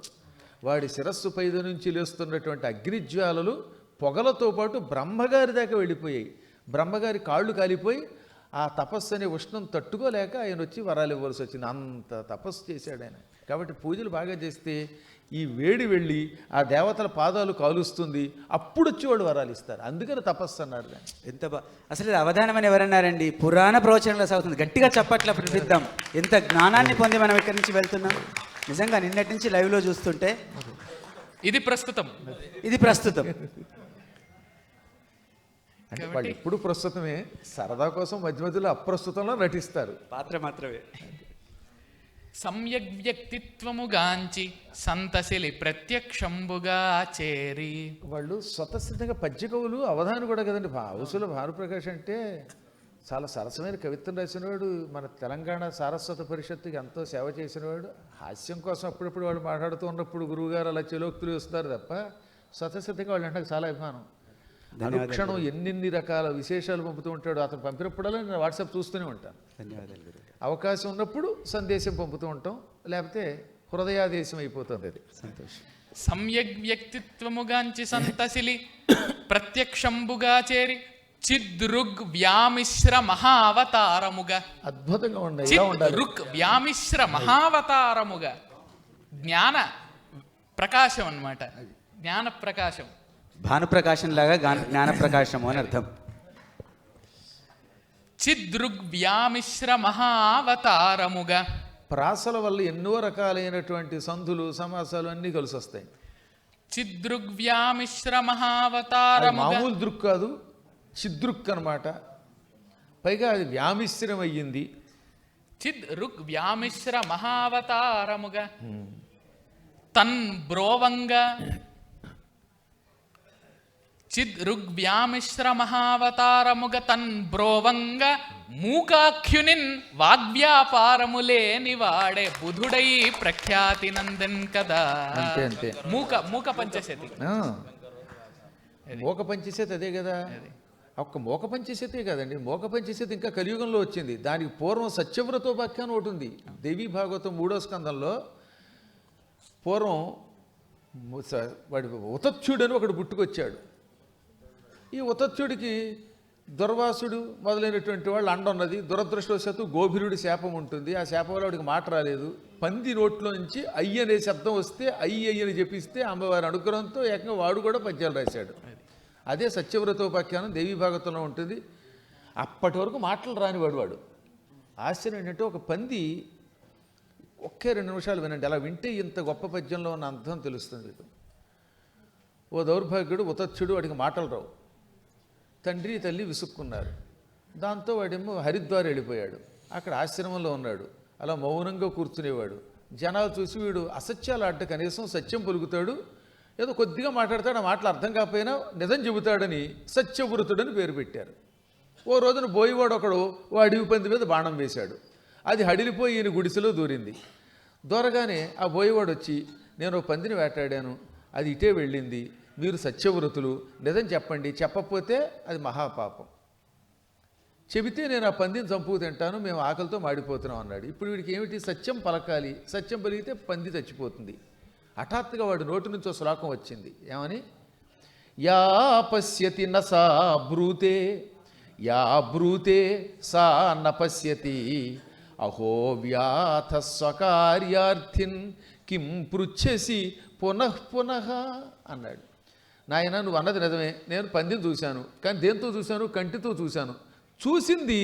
వాడి శిరస్సు పైద నుంచి లేస్తున్నటువంటి అగ్నిజ్వాలలు పొగలతో పాటు బ్రహ్మగారి దాకా వెళ్ళిపోయాయి. బ్రహ్మగారి కాళ్ళు కాలిపోయి ఆ తపస్సు అనే ఉష్ణం తట్టుకోలేక ఆయన వచ్చి వరాలు ఇవ్వాల్సి వచ్చింది. అంత తపస్సు చేశాడు ఆయన. కాబట్టి పూజలు బాగా చేస్తే ఈ వేడి వెళ్ళి ఆ దేవతల పాదాలు కాలుస్తుంది, అప్పుడు వచ్చి వాడు వరాలు ఇస్తారు. అందుకని తపస్సు అన్నాడు. ఎంత అసలు ఇది అవధానం అని ఎవరన్నారండి? పురాణ ప్రవచనంలో సాగుతుంది. గట్టిగా చప్పట్ల ప్రసిద్ధం. ఎంత జ్ఞానాన్ని పొంది మనం ఇక్కడి నుంచి వెళ్తున్నాం. నిజంగా నిన్నటి నుంచి లైవ్లో చూస్తుంటే ఇది ప్రస్తుతం. అంటే వాళ్ళు ఎప్పుడు ప్రస్తుతమే, సరదా కోసం మధ్య మధ్యలో అప్రస్తుతంలో నటిస్తారు. పాత్ర మాత్రమే. సమ్యక్ వ్యక్తిత్వముగాంచి సంతసిలి ప్రత్యక్షంబుగా చేరి. వాళ్ళు స్వతసిద్ధంగా పద్యకవులు, అవధాని కూడా కదండి. హౌసుల భానుప్రకాష్ అంటే చాలా సరసమైన కవిత్వం రాసినవాడు. మన తెలంగాణ సారస్వత పరిషత్తుకి ఎంతో సేవ చేసినవాడు. హాస్యం కోసం అప్పుడప్పుడు వాళ్ళు మాట్లాడుతూ ఉన్నప్పుడు గురువుగారు అలా చెలోక్తులు వస్తారు తప్ప స్వతసిద్ధంగా వాళ్ళు అంటే చాలా అభిమానం. అనుక్షణం ఎన్నెన్ని రకాల విశేషాలు పంపుతూ ఉంటాడు. అతను పంపినప్పుడల్లా నేను వాట్సాప్ చూస్తూనే ఉంటాను. ధన్యవాదాలు. అవకాశం ఉన్నప్పుడు సందేశం పంపుతూ ఉంటాం, లేకపోతే హృదయాదేశం అయిపోతుంది. అది సంతోషం. సమ్యక్ వ్యక్తిత్వముగాంచి సంతసిలి ప్రత్యక్షంబుగా చేరి చిద్రుగ్ వ్యామిశ్ర మహావతారముగా. అద్భుతంగా ఉండాలి. చిద్రుగ్ వ్యామిశ్ర మహావతారముగా. జ్ఞాన ప్రకాశం అన్నమాట. జ్ఞాన ప్రకాశం. భానుప్రకాశం లాగా జ్ఞాన ప్రకాశము అని అర్థం. చిద్రుగ్ వ్యామిశ్ర మహావతారముగా. ప్రాసల వల్ల ఎన్నో రకాలైనటువంటి సంధులు సమాసాలు అన్నీ కలిసి వస్తాయి. చిద్రుగ్ వ్యామిశ్ర మహావతారముగా. మామూలు దృక్ కాదు, చిద్రుక్ అన్నమాట. పైగా అది వ్యామిశ్రం అయ్యింది. చిద్రుగ్ వ్యామిశ్ర మహావతారముగా తన్ బ్రోవంగా. చిద్రుగ్వ్యామిశ్ర మహావతారముగ తన్ బ్రోవంగ మూకాఖ్యునిన్ వాగ్వ్యాపారములేని వాడే బుధుడై ప్రఖ్యాతి నందన్ కదా. అంతే మూక పంచశతి. మోక పంచశతి అదే కదా. ఒక్క మోక పంచశతే కదండి. మోక పంచశతి ఇంకా కలియుగంలో వచ్చింది. దానికి పూర్వం సత్యవ్రతోపాఖ్యానం ఒకటి ఉంది. దేవీ భాగవతం 3వ స్కందంలో పూర్వం వాడి ఉతత్యుడని ఒకడు పుట్టుకొచ్చాడు. ఈ ఉతత్యుడికి దుర్వాసుడు మొదలైనటువంటి వాళ్ళు అండ ఉన్నది. దురదృష్టవశాత్తు గోభిరుడి శాపం ఉంటుంది. ఆ శాపం వల్ల వాడికి మాట రాలేదు. పంది నోట్లో నుంచి అయ్య అనే శబ్దం వస్తే అయ్యని చెప్పిస్తే అమ్మవారి అనుగ్రహంతో ఏకంగా వాడు కూడా పద్యాలు రాశాడు. అదే సత్యవ్రతోపాఖ్యానం దేవీ భాగవతంలో ఉంటుంది. అప్పటి వరకు మాటలు రానివాడు వాడు. ఆశ్చర్యం ఏంటంటే ఒక పంది ఒకే 2 నిమిషాలు వినండి. అలా వింటే ఇంత గొప్ప పద్యంలో ఉన్న అర్థం తెలుస్తుంది. ఓ దౌర్భాగ్యుడు ఉతత్యుడు, వాడికి మాటలు రావు. తండ్రి తల్లి విసుక్కున్నారు. దాంతో వాడేమో హరిద్వార్ వెళ్ళిపోయాడు. అక్కడ ఆశ్రమంలో ఉన్నాడు. అలా మౌనంగా కూర్చునేవాడు. జనాలు చూసి వీడు అసత్యాలు ఆట కనీసం సత్యం పలుకుతాడు, ఏదో కొద్దిగా మాట్లాడతాడు, ఆ మాటలు అర్థం కాకపోయినా నిజం చెబుతాడని సత్యవృతుడని పేరు పెట్టారు. ఓ రోజున బోయివాడు ఒకడు ఓ అడవి పంది మీద బాణం వేశాడు. అది హడిలిపోయి ఈయన గుడిసెలో దూరింది. దూరగానే ఆ బోయివాడు వచ్చి, నేను ఓ పందిని వేటాడాను, అది ఇటే వెళ్ళింది, మీరు సత్యవ్రతులు, నిజం చెప్పండి, చెప్పకపోతే అది మహాపాపం, చెబితే నేను ఆ పందిని చంపుకు తింటాను, మేము ఆకలితో మాడిపోతున్నాం అన్నాడు. ఇప్పుడు వీడికి ఏమిటి, సత్యం పలకాలి, సత్యం పలికితే పంది చచ్చిపోతుంది. హఠాత్తుగా వాడి నోటి నుంచి ఒక శ్లోకం వచ్చింది, ఏమని, యా పశ్యతి న సా బ్రూతే, యా బ్రూతే సా న పశ్యతి, అహో వ్యాథ స్వకార్యార్థిన్ కిం పృచ్ఛసి పునః పునః అన్నాడు. నాయన నువ్వు అన్నది నిజమే, నేను పందిని చూశాను, కానీ దేంతో చూశాను, కంటితో చూశాను. చూసింది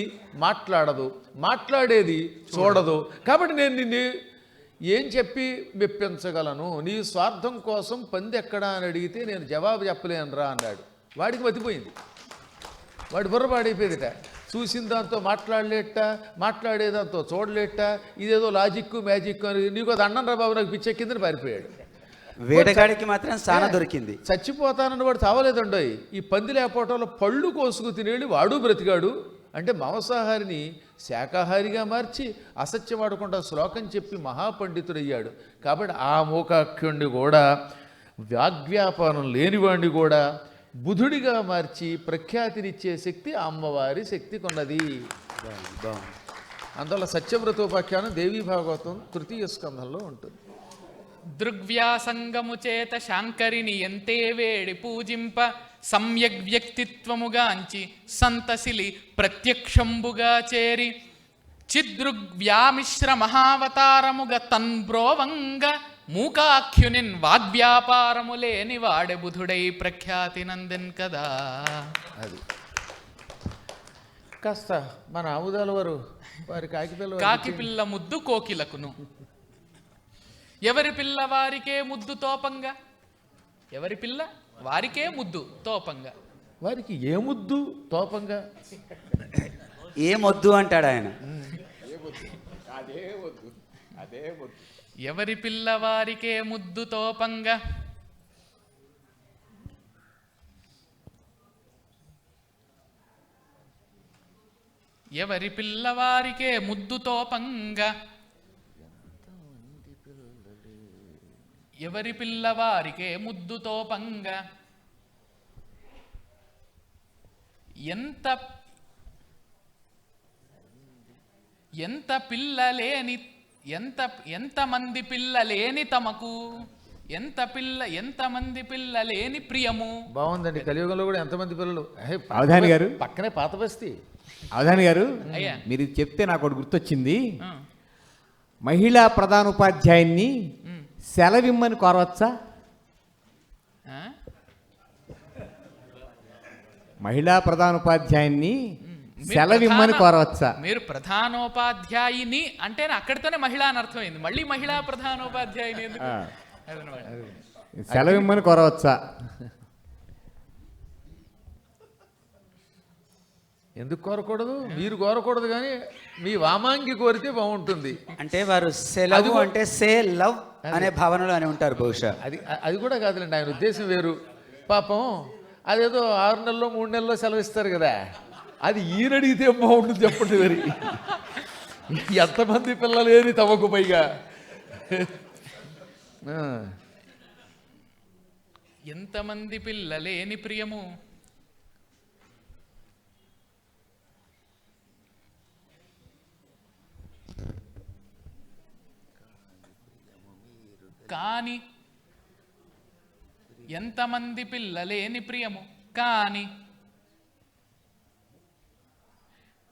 మాట్లాడదు, మాట్లాడేది చూడదు, కాబట్టి నేను నిన్ను ఏం చెప్పి మెప్పించగలను, నీ స్వార్థం కోసం పంది ఎక్కడా అని అడిగితే నేను జవాబు చెప్పలేనురా అన్నాడు. వాడికి మతిపోయింది, వాడి బుర్ర పాడైపోయేదిట. చూసిన దాంతో మాట్లాడలేట, మాట్లాడేదాంతో చూడలేట, ఇదేదో లాజిక్ మ్యాజిక్ అని, నీకు అది అన్నం రా బాబు నాకు పిచ్చెక్కిందని పారిపోయాడు. వేటగాడికి మాత్రం సాన దొరికింది. చచ్చిపోతానని వాడు చావలేదండోయ్. ఈ పంది లేకపోవటంలో పళ్ళు కోసుకు తినేళ్ళు వాడు బ్రతికాడు. అంటే మాంసాహారిని శాకాహారిగా మార్చి అసత్యమాడకుండా శ్లోకం చెప్పి మహాపండితుడయ్యాడు. కాబట్టి ఆ మూకాఖ్యుణ్ణి కూడా, వాగ్వ్యాపారం లేనివాణ్ణి కూడా బుధుడిగా మార్చి ప్రఖ్యాతినిచ్చే శక్తి అమ్మవారి శక్తి కొన్నది. అందువల్ల సత్యవ్రతోపాఖ్యానం దేవీ భాగవతం 3వ స్కంధంలో ఉంటుంది. దృగ్వ్యాసంగము చేత శాంకరిని ఎంతే వేడి పూజింప, సమ్యగ్ వ్యక్తిత్వముగాంచి సంతసిలి ప్రత్యక్షంబుగా చేరి, చిదృగ్వ్యామిశ్ర మహావతారముగ తన్బ్రోవంగ, మూకాఖ్యునిన్ వాగ్వ్యాపారము లేని వాడే బుధుడై ప్రఖ్యాతి నందెన్ కదా. అది కాస్త మన ఆముదాల వారు వారి కాకిపిల్ల ముద్దు కోకిలకును, ఎవరి పిల్ల వారికే ముద్దు తోపంగా, ఎవరి పిల్ల వారికే ముద్దు తోపంగా, వారికి ఏ ముద్దు తోపంగా, ఏ మొద్దు అంటాడు ఆయన. ఎవరి పిల్ల వారికే ముద్దు తోపంగా, ఎవరి పిల్లవారికే ముద్దు తోపంగా, ఎవరి పిల్లవారికే ముద్దు తోపంగా, ఎంత ఎంత పిల్లలేని ఎంతమంది పిల్లలేని తమకు, ఎంతమంది పిల్లలేని ప్రియము. బాగుందండి. కలియుగంలో కూడా ఎంతమంది పిల్లలు. అవధాని గారు పక్కనే పాత బస్తీ. అవధాని గారు అయ్యా. మీరు ఇది చెప్తే నాకు ఒకటి గుర్తొచ్చింది. మహిళా ప్రధానోపాధ్యాయున్ని సెలవిమ్మని కోరవచ్చా? మహిళా ప్రధానోపాధ్యాయున్ని సెలవిమ్మని కోరవచ్చా? మీరు ప్రధానోపాధ్యాయుని అంటే అక్కడితోనే మహిళ అని అర్థమైంది, మళ్ళీ మహిళా ప్రధానోపాధ్యాయుని ఎందుకు? అదనమాట. సెలవిమ్మని కోరవచ్చా? ఎందుకు కోరకూడదు? మీరు కోరకూడదు, కానీ మీ వామాంగి కోరితే బాగుంటుంది. అంటే వారు సెలవు అంటే సే లవ్ అనే భావనలో అని ఉంటారు బహుశా. అది కూడా కాదులేండి, ఆయన ఉద్దేశం వేరు. పాపం అదేదో 6 నెలల్లో 3 నెలల్లో సెలవిస్తారు కదా, అది ఈయన అడిగితే బాగుంటుంది చెప్పండి. మరి ఎంతమంది పిల్లలేని తమకు పైగా ఎంతమంది పిల్లలేని ప్రియము, కాని ఎంతమంది పిల్లలేని ప్రియము, కాని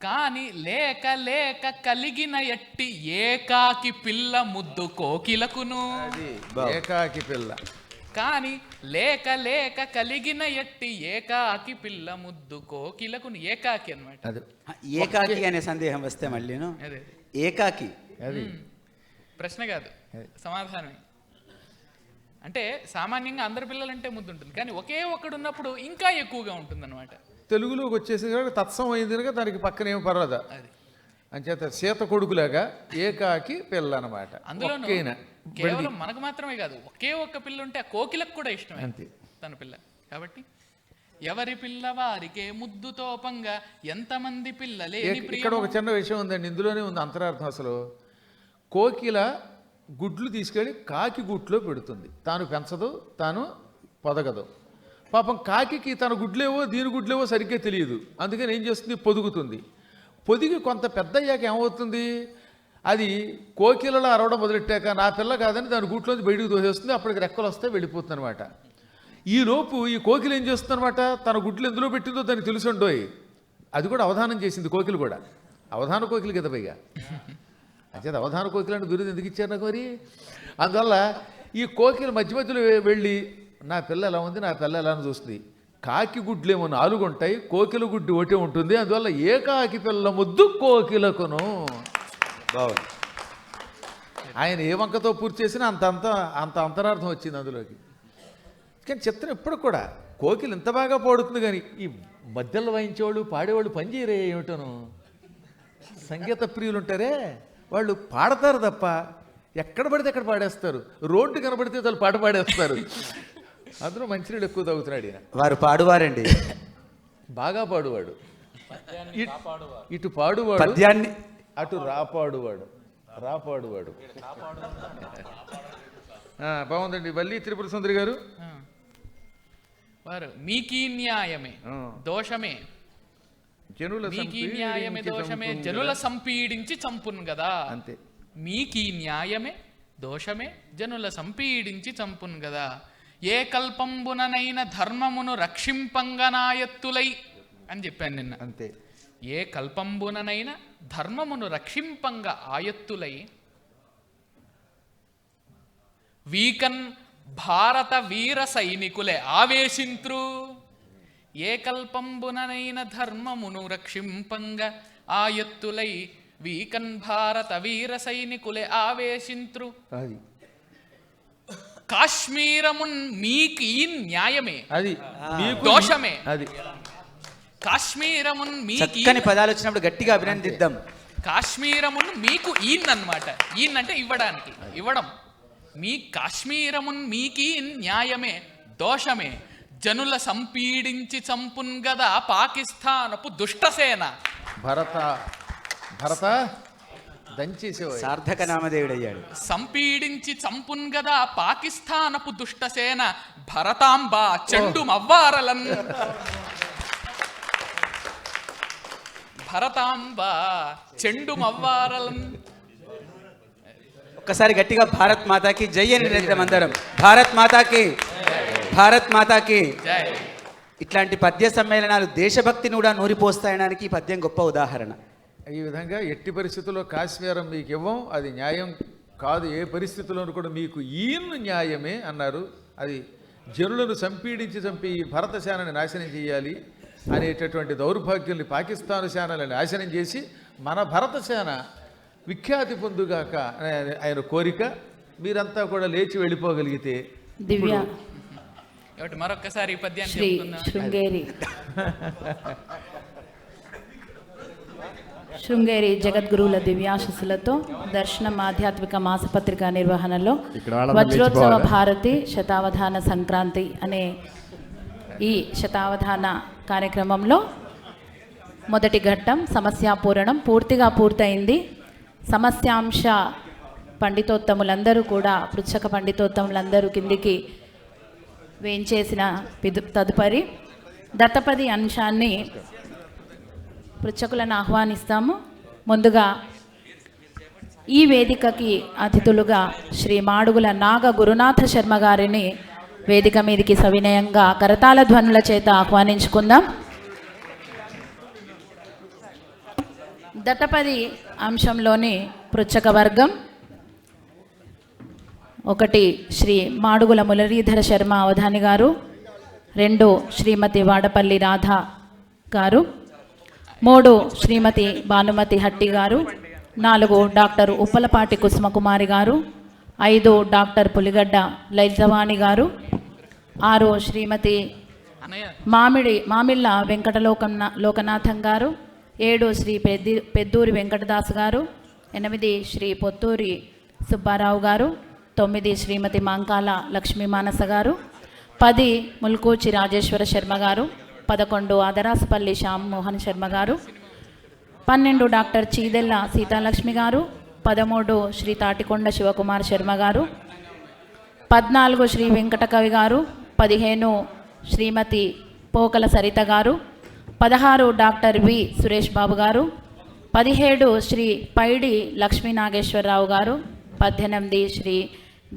కాని లేక లేక కలిగిన ఎట్టి ఏకాకి పిల్ల ముద్దు కోకిలకును. ఏకాకి పిల్ల. కాని లేక లేక కలిగిన ఎట్టి ఏకాకి పిల్ల ముద్దు కోకిలకును. ఏకాకి అన్నమాట. అది ఏకాకి అనే సందేహం వస్తే మళ్ళీను అదే ఏకాకి. అది ప్రశ్న కాదు, సమాధానమే. అంటే సామాన్యంగా అందరి పిల్లలంటే ముద్దు ఉంటుంది, కానీ ఒకే ఒక్కడు ఉన్నప్పుడు ఇంకా ఎక్కువగా ఉంటుంది అనమాట. తెలుగులోకి వచ్చేసి తత్సం అయింది కనుక దానికి పక్కనేమో పర్వాలేదు. అది అంచేత సీత కొడుకులాగా ఏకాకి పిల్ల అనమాట. అందులోనూ కేవలం మనకు మాత్రమే కాదు, ఒకే ఒక్క పిల్ల ఉంటే ఆ కోకిలకు కూడా ఇష్టమే అంతే తన పిల్ల. కాబట్టి ఎవరి పిల్లవారికే ముద్దుతో పంగ ఎంతమంది పిల్లలే ఇక్కడ ఒక చిన్న విషయం ఉందండి, ఇందులోనే ఉంది అంతరార్థం. అసలు కోకిల గుడ్లు తీసుకెళ్ళి కాకి గుట్లో పెడుతుంది, తాను పెంచదు, తాను పొదగదు. పాపం కాకి తన గుడ్లేవో దీని గుడ్లేవో సరిగ్గా తెలియదు, అందుకని ఏం చేస్తుంది, పొదుగుతుంది. పొదిగి కొంత పెద్ద అయ్యాక ఏమవుతుంది, అది కోకిలలో అరవడం మొదలెట్టాక నా పిల్ల కాదని దాని గుట్లోంచి బయటకు తోసేస్తుంది, అప్పటికి రెక్కలు వస్తే వెళ్ళిపోతుంది అనమాట. ఈలోపు ఈ కోకిల ఏం చేస్తుంది అనమాట, తన గుడ్లు ఎందులో పెట్టిందో దానికి తెలుసుండోయి, అది కూడా అవధానం చేసింది. కోకిల కూడా అవధాన కోకిల కదా పైగా, అంచేది అవధాన కోకిల అంటే బిరుదు ఎందుకు ఇచ్చారు నాకు మరి. అందువల్ల ఈ కోకిల మధ్య మధ్యలో వెళ్ళి నా పిల్ల ఎలా ఉంది, నా పిల్ల ఎలా అని చూస్తుంది. కాకి గుడ్లేమో 4 ఉంటాయి, కోకిల గుడ్డు ఒకటే ఉంటుంది. అందువల్ల ఏ కాకి పిల్ల ముద్దు కోకిలకును. బాగుంది. ఆయన ఏ వంకతో పూర్తి చేసినా అంత అంతరార్థం వచ్చింది అందులోకి. కానీ చిత్రం ఎప్పుడు కూడా కోకిలు ఇంత బాగా పాడుతుంది, కానీ ఈ మధ్యలో వాయించేవాళ్ళు పాడేవాళ్ళు పని చేయరే ఏమిటను. సంగీత ప్రియులు ఉంటారే వాళ్ళు పాడతారు తప్ప ఎక్కడ పడితే అక్కడ పాడేస్తారు, రోడ్డు కనబడితే వాళ్ళు పాట పాడేస్తారు. అందులో మంచినీళ్ళు ఎక్కువ తాగుతున్నాడు ఈయన. వారు పాడువారండి, బాగా పాడువాడు, ఇటు పాడువాడు, పద్యాన్ని అటు రాపాడువాడు. బాగుందండి. వల్లి త్రిపుర సుందరి గారు వారు మీకీ న్యాయమే దోషమే, మీకీ న్యాయమే దోషమే జనుల సంపీడించి చంపును కదా. అంతే, మీకీ న్యాయమే దోషమే జనుల సంపీడించి చంపును గదా. ఏ కల్పంబుననైన ధర్మమును రక్షింపంగనాయత్తులై అని చెప్పాను నిన్న. అంతే, ఏ కల్పంబుననైన ధర్మమును రక్షింపంగ ఆయత్తులై వీకన్ భారత వీర సైనికులే ఆవేశింత్రు. ఏ కల్పంబుననైన ధర్మమును రక్షింపంగ ఆయత్తులై వీకన్ భారత వీర సైనికులే ఆవేశింత్రు. అది కాశ్మీరమున్ మీకు ఈ న్యాయమే అది మీకు దోషమే. అది కాశ్మీరమున్ మీకు చక్కని పదాలు వచ్చినప్పుడు గట్టిగా అభినందిద్దాం. కాశ్మీరమున్ మీకు ఈన్ అన్నమాట. ఈన్ అంటే ఇవ్వడానికి, ఇవ్వడం. మీ కాశ్మీరమున్ మీకీ న్యాయమే దోషమే జనుల సంపీడించి చంపున్ గదా పాకిస్తానపు దుష్టసేన. భరత దంచేసేవా, సార్థక నామదేవుడయ్యాడు. సంపీడించి చంపున్ గదా పాకిస్తానపు దుష్టసేన భరతాంబ చెండు మవ్వారలన్. భరతాంబ చెండు మవ్వారలన్. ఒక్కసారి గట్టిగా భారత్ మాతాకి జై అని అందరం. భారత్ మాతాకి, భారత్ మాతాకి. ఇట్లాంటి పద్య సమ్మేళనాలు దేశభక్తిని కూడా నూరిపోస్తాయడానికి ఈ పద్యం గొప్ప ఉదాహరణ. ఈ విధంగా ఎట్టి పరిస్థితుల్లో కాశ్మీరం మీకు ఇవ్వం, అది న్యాయం కాదు, ఏ పరిస్థితుల్లోనూ కూడా మీకు ఈయన్ను న్యాయమే అన్నారు. అది జనులను సంపీడించి చంపి భరత సేనని నాశనం చేయాలి అనేటటువంటి దౌర్భాగ్యుల్ని పాకిస్తాను సేనని నాశనం చేసి మన భరత సేన విఖ్యాతి పొందుగాక ఆయన కోరిక. మీరంతా కూడా లేచి వెళ్ళిపోగలిగితే దివ్య కాబట్టి మరొక్కసారి ఈ పద్యాన్ని శ్రీ చెప్తున్నా. శృంగేరి జగద్గురువుల దివ్యాశస్సులతో దర్శనం ఆధ్యాత్మిక మాసపత్రిక నిర్వహణలో వజ్రోత్సవ భారతి శతావధాన సంక్రాంతి అనే ఈ శతావధాన కార్యక్రమంలో మొదటి ఘట్టం సమస్యాపూరణం పూర్తిగా పూర్తయింది. సమస్యాంశ పండితోత్తములందరూ కూడా పృచ్ఛక పండితోత్తములందరూ కిందికి వేయించేసిన తదుపరి దత్తపది అంశాన్ని పృచ్ఛకులను ఆహ్వానిస్తాము. ముందుగా ఈ వేదికకి అతిథులుగా శ్రీ మాడుగుల నాగ గురునాథ శర్మ గారిని వేదిక మీదికి సవినయంగా కరతాళ ధ్వనుల చేత ఆహ్వానించుకుందాం. దత్తపది అంశంలోని పృచ్ఛక వర్గం 1 శ్రీ మాడుగుల మురళీధర శర్మ అవధాని గారు, 2 శ్రీమతి వాడపల్లి రాధ గారు, 3 శ్రీమతి భానుమతి హట్టి గారు, 4 డాక్టర్ ఉప్పలపాటి కుసుమకుమారి గారు, 5 డాక్టర్ పులిగడ్డ లైజవాణి గారు, 6 శ్రీమతి మామిళ్ళ లోకనాథం గారు, 7 శ్రీ పెద్దూరి వెంకటదాస్ గారు, 8 శ్రీ పొత్తూరి సుబ్బారావు గారు, 9 శ్రీమతి మాంకాల లక్ష్మీ మానస గారు, 10 ముల్కూచి రాజేశ్వర శర్మ గారు, 11 ఆదరాసపల్లి శ్యామ్ మోహన్ శర్మ గారు, 12 డాక్టర్ చీదెల్ల సీతాలక్ష్మి గారు, 13 శ్రీ తాటికొండ శివకుమార్ శర్మ గారు, 14 శ్రీ వెంకటకవి గారు, 15 శ్రీమతి పోకల సరిత గారు, 16 డాక్టర్ వి సురేష్ బాబు గారు, 17 శ్రీ పైడి లక్ష్మీ నాగేశ్వరరావు గారు, 18 శ్రీ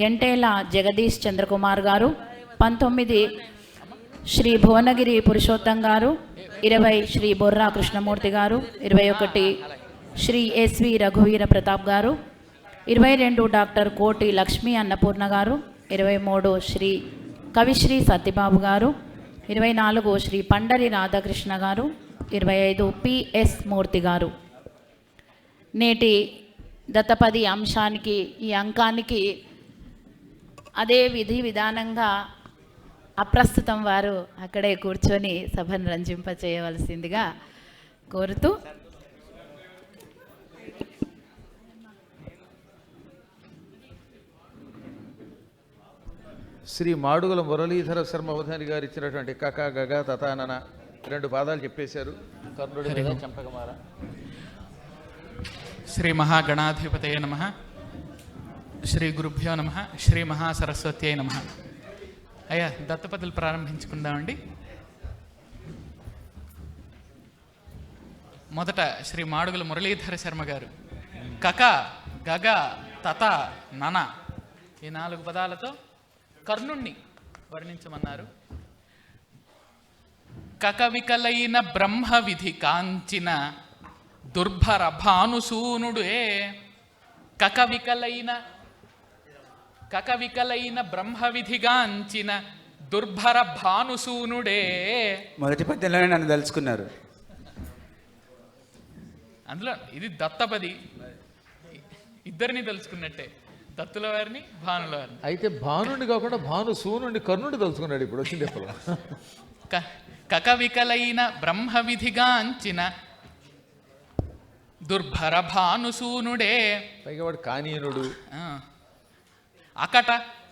గెంటేల జగదీష్ చంద్రకుమార్ గారు, 19 శ్రీ భువనగిరి పురుషోత్తం గారు, 20 శ్రీ బొర్రా కృష్ణమూర్తి గారు, 21 శ్రీ ఎస్వి రఘువీర ప్రతాప్ గారు, 22 డాక్టర్ కోటి లక్ష్మీ అన్నపూర్ణ గారు, 23 శ్రీ కవిశ్రీ సత్యబాబు గారు, 24 శ్రీ పండరి రాధాకృష్ణ గారు, 25 పిఎస్ మూర్తి గారు. నేటి దత్తపది అంశానికి ఈ అంకానికి అదే విధి విధానంగా అప్రస్తుతం వారు అక్కడే కూర్చొని సభను రంజింప చేయవలసిందిగా కోరుతూ శ్రీ మాడుగుల మురళీధర శర్మ అవధాని గారు ఇచ్చినటువంటి కక గగ తతానన 2 పాదాలు చెప్పేశారు. కర్ణుడి మీద చంపకమాల. శ్రీ మహాగణాధిపతయ నమః, శ్రీ గురుభ్యో నమః, శ్రీ మహాసరస్వత్యై నమః. అయ్యా దత్తపదులు ప్రారంభించుకుందామండి. మొదట శ్రీ మాడుగుల మురళీధర శర్మ గారు కక గగ తత నన ఈ 4 పదాలతో కర్ణుణ్ణి వర్ణించమన్నారు. కకవికలైన బ్రహ్మ విధి కాంచిన దుర్భర భానుసూనుడే. కకవికలైన బ్రహ్మ విధిగాంచిన దుర్భర భానుసూనుడే. మొదటి పద్యంలోనే నన్ను తలుచుకున్నారు. అందులో ఇది దత్తపది, ఇద్దరిని తలుచుకున్నట్టే, దత్తుల వారిని భానుల వారిని. అయితే భానుని కాకుండా భాను సూనుండి కర్ణుడు తలుచుకున్నాడు ఇప్పుడు వచ్చింది ఎప్పుడు. కకవికలైన బ్రహ్మ విధిగాంచిన దుర్భర భానుసూనుడే. పైగా వాడు కానీనుడు. అకట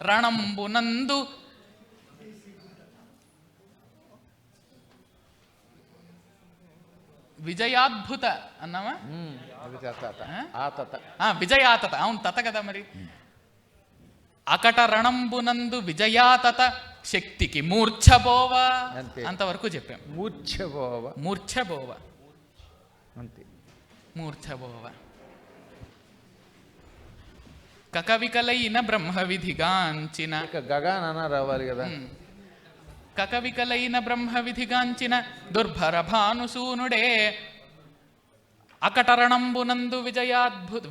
రణంబునందు విజయాద్భుత అన్నామా? విజయాతత, అవును తత కదా మరి. అకట రణంబునందు విజయాతత శక్తికి మూర్ఛబోవ, అంతవరకు చెప్పాం. మూర్ఛబోవ అంతే. మూర్ఛబోవ. కకవికలైన బ్రహ్మ విధిగాంచిన గగానన రావాలి కదా. కకవికలైన బ్రహ్మ విధిగాంచిన దుర్భర భానుసూనుడే. అకటరణంబునందు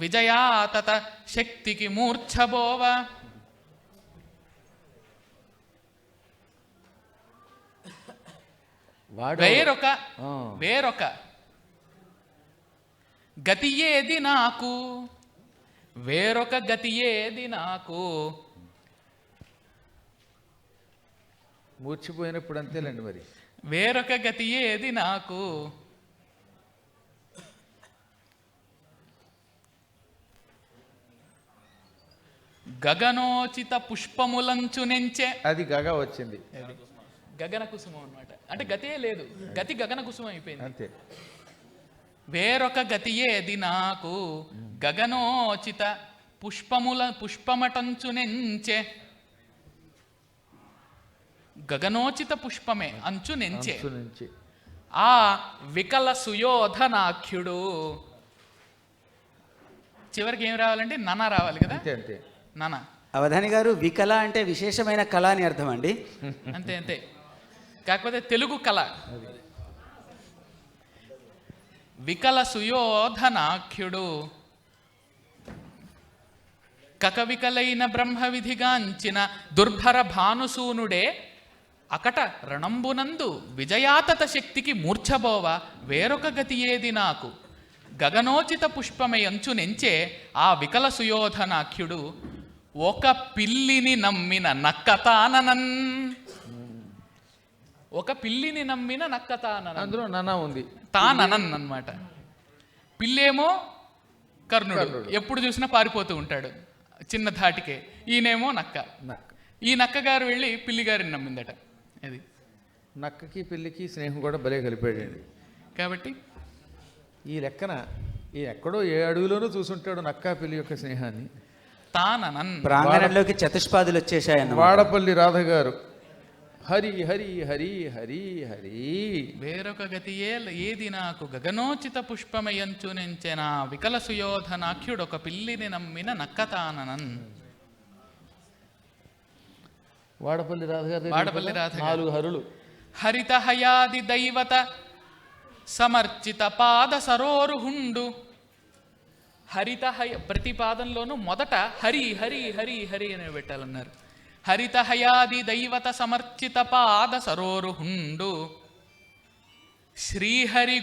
విజయాతత శక్తికి మూర్ఛబోవ. వేరొక గతి ఏది నాకు, వేరొక గతి ఏది నాకు. మూర్చిపోయినప్పుడు అంతేలేండి మరి. వేరొక గతి ఏది నాకు, గగనోచిత పుష్పములంచు నెంచే. అది గగ వచ్చింది, గగన కుసుమం అనమాట. అంటే గతే లేదు, గతి గగన కుసుమం అయిపోయింది అంతే. వేరొక గతి ఏది నాకు, గగనోచిత పుష్పమటంచు నెంచే. గగనోచిత పుష్పమే అంచు నెంచే. ఆ వికల సుయోధనాఖ్యుడు. చివరికి ఏం రావాలంటే నన రావాలి కదా. అంతే. నన. అవధాని గారు, వికల అంటే విశేషమైన కళ అని అర్థం అండి. అంతే. కాకపోతే తెలుగు కళ. వికల సుయోధనాఖ్యుడు కకవికలైన బ్రహ్మ విధిగాంచిన దుర్భర భానుసూనుడే. అకట రణంబునందు విజయాతత శక్తికి మూర్ఛబోవ. వేరొక గతి ఏది నాకు, గగనోచిత పుష్పమే అంచు నెంచే. ఆ వికల సుయోధనాఖ్యుడు ఒక పిల్లిని నమ్మిన నక్కతాననన్. ఒక పిల్లిని నమ్మిన నక్కతాననన్. అందులో నన ఉంది, తాననన్ అన్నమాట. పిల్లేమో కర్ణుడు, ఎప్పుడు చూసినా పారిపోతూ ఉంటాడు చిన్న ధాటికే. ఈయనేమో నక్క. ఈ నక్క గారు వెళ్ళి పిల్లి గారిని నమ్మిందట. అది నక్కకి పిల్లికి స్నేహం కూడా భలే కలిపాడండి. కాబట్టి ఈ లెక్కన ఈ ఎక్కడో ఏ అడవిలోనూ చూసుంటాడు నక్క పిల్లి యొక్క స్నేహాన్ని. తాననన్ ప్రాంగణంలోకి చతుష్పాదులు వచ్చేసాయన్న వాడపల్లి రాధ గారు హరి హరి హరి హరి హరి వేరొక గతియే ఏది నాకు గగనోచిత పుష్పమయంచు నెంచెన వికల సుయోధనాఖ్యుడొక పిల్లిని నమ్మిన నక్కతాననన్. వాడపల్లి రాధ గారు వాడపల్లి రాధ గారు. 4 హరులు. హరిత హయాది దైవత సమర్చిత పాద సరోరుహుండు. హరిత హయ ప్రతి పాదంలోనూ మొదట హరి హరి హరి హరి అని పెట్టాలన్నారు. హరిత హయాది దైవత సమర్చిత పాద సరోరుహుండు శ్రీహరి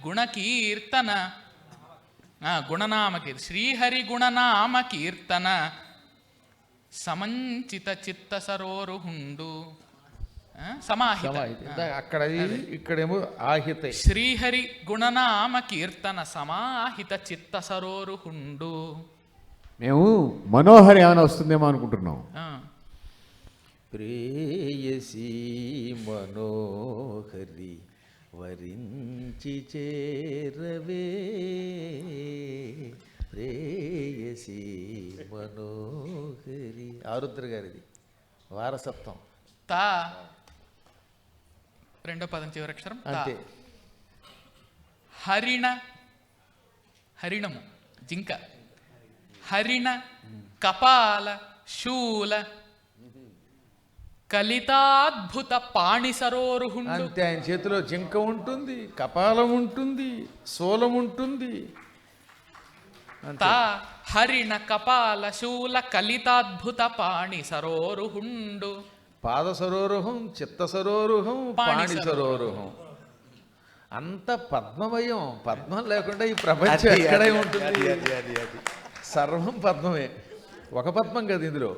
గుణకీర్తన గుణనామ శ్రీహరి గుణనామ కీర్తన సమంచిత చిత్త సరోరుహుండు సమాహిత. అక్కడ ఇక్కడేమో ఆహిత. శ్రీహరి గుణనామ కీర్తన సమాహిత చిత్త సరోరుహుండు. మేము మనోహరి ఏమైనా వస్తుందేమో అనుకుంటున్నాం. ప్రేయసి మనోహరి వరించి చేరవే ప్రేయసి మనోహరి. ఆరుద్ర గారిది వారసత్వం. తా రెండో పదం చివరక్షరం అంతే. హరిణము జింక. హరిణ కపాల శూల కలితాద్భుత పాణి సరోరుహుండు. అంతే. ఆయన చేతిలో జింక ఉంటుంది, కపాలం ఉంటుంది, శూలం ఉంటుంది. తా హరిణ కపాల శూల కలితాద్భుత పాణి సరోరుహుండు. పాద సరోరుహం, చిత్త సరోరుహం, పాణి పాణి సరోరుహం. అంత పద్మమయం. పద్మం లేకుండా ఈ ప్రపంచం ఎక్కడే ఉంటుంది. సర్వం పద్మమే. ఒక పద్మం కదా ఇందులో.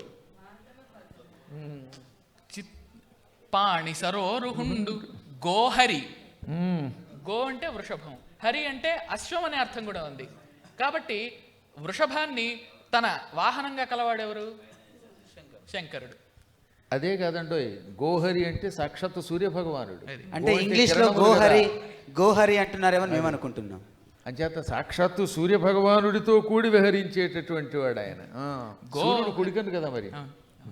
పాణి సరోరుహుండు గోహరి. గో అంటే వృషభం, హరి అంటే అశ్వం అనే అర్థం కూడా ఉంది. కాబట్టి వృషభాన్ని తన వాహనంగా కలవాడెవరు? శంకరుడు. అదే కాదండోయ్, గోహరి అంటే సాక్షాత్తు సూర్యభగవానుడు. అంటే ఇంగ్లీష్ లో గోహరి గోహరి అంటున్నారేమో మేము అనుకుంటున్నాం. అంచేత సాక్షాత్తు సూర్యభగవానుడితో కూడి విహరించేటటువంటి వాడు ఆయన. సూర్యుడు కుడికను కదా మరి.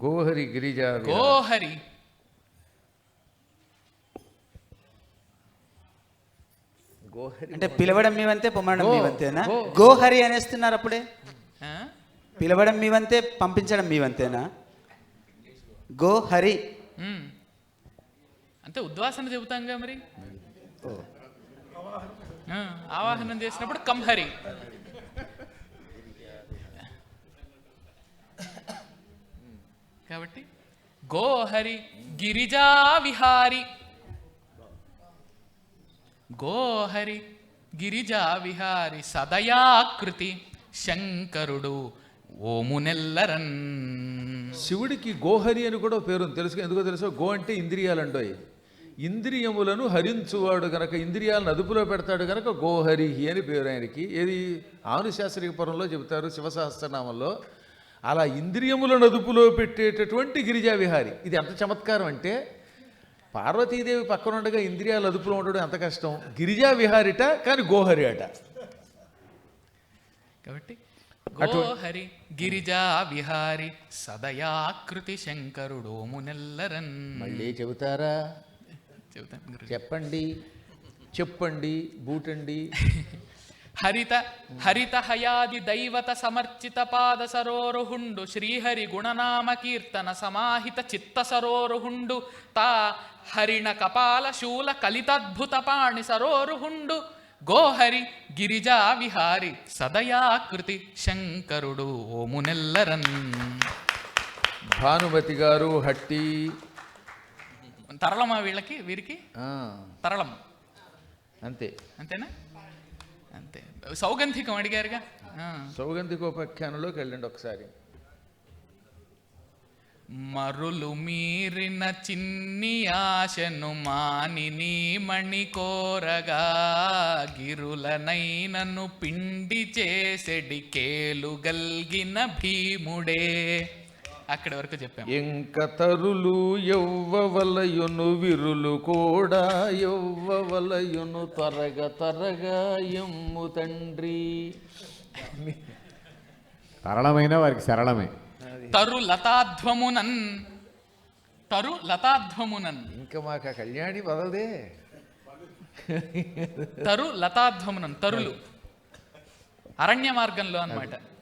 గోహరి గిరిజా గోహరి. గోహరి అంటే పిలవడం మీవంతే, పొమ్మడం మీవంతేనా? గోహరి అనేస్తున్నారు అప్పుడే. పిలవడం మీవంతే, పంపించడం మీవంతేనా? గోహరి అంటే ఉద్వాసన చెబుతాంగా మరి. ఆవాహనం చేసినప్పుడు కంహరి. కాబట్టి గోహరి గిరిజా విహారి. గోహరి గిరిజా విహారి సదయాకృతి శంకరుడు ఓమునెల్లరన్. శివుడికి గోహరి అని కూడా పేరు తెలుసు. ఎందుకో తెలుసో? గో అంటే ఇంద్రియాలండోయ్. ఇంద్రియములను హరించువాడు గనక, ఇంద్రియాలను అదుపులో పెడతాడు గనక గోహరి అని పేరు ఆయనకి. ఏది ఆనుశాస్త్రిక పరంలో చెబుతారు శివసహస్రనామంలో. అలా ఇంద్రియములను అదుపులో పెట్టేటటువంటి గిరిజా విహారి. ఇది ఎంత చమత్కారం అంటే, పార్వతీదేవి పక్కనుండగా ఇంద్రియాలు అదుపులో ఉండడం ఎంత కష్టం. గిరిజా విహారిట, కానీ గోహరి అట. కాబట్టి గోహరి గిరిజా విహారి సదయాకృతి శంకరుడు ఓమునెల్లరన్. మళ్ళీ చెబుతారా? చెబుతాను గురుజీ. చెప్పండి, చెప్పండి, బూటండి. హరిత హయాది దైవత సమర్చిత పాద సరోరుహుండు శ్రీహరి గుణనామ కీర్తన సమాహిత చిత్త సరోరుహుండు తా హరిణ కపాల శూల కలితద్భుత పాణి సరోరుహుండు గోహరి గిరిజా విహారి సదయాకృతి శంకరుడు ఓమునెల్లరన్. భానుమతి గారు హట్టి. తరళమా వీరికి తరళం అంతే. అంతేనా? అంతే. సౌగంధికం అడిగారుగా. సౌగంధికోపాఖ్యానంలోకి వెళ్ళండి ఒకసారి. మరులు మీరిన చిన్ని ఆశను మాని నీ మణి కోరగా గిరులనైనను పిండి చేసెడి కేలు గల్గిన భీముడే. అక్కడి వరకు చెప్పాం. ఇంక తరులు ఎవ్వవలయును విరులు కూడా ఎవ్వవలయును తరగ ఎమ్ము తండ్రి. సరళమైన వారికి సరళమే. తరు లతాధ్వమునన్ ఇంకా మాకు ఆ కళ్యాణి వదలదే. తరు లతాధ్వమునన్, తరులు అరణ్య మార్గంలో అన్నమాట.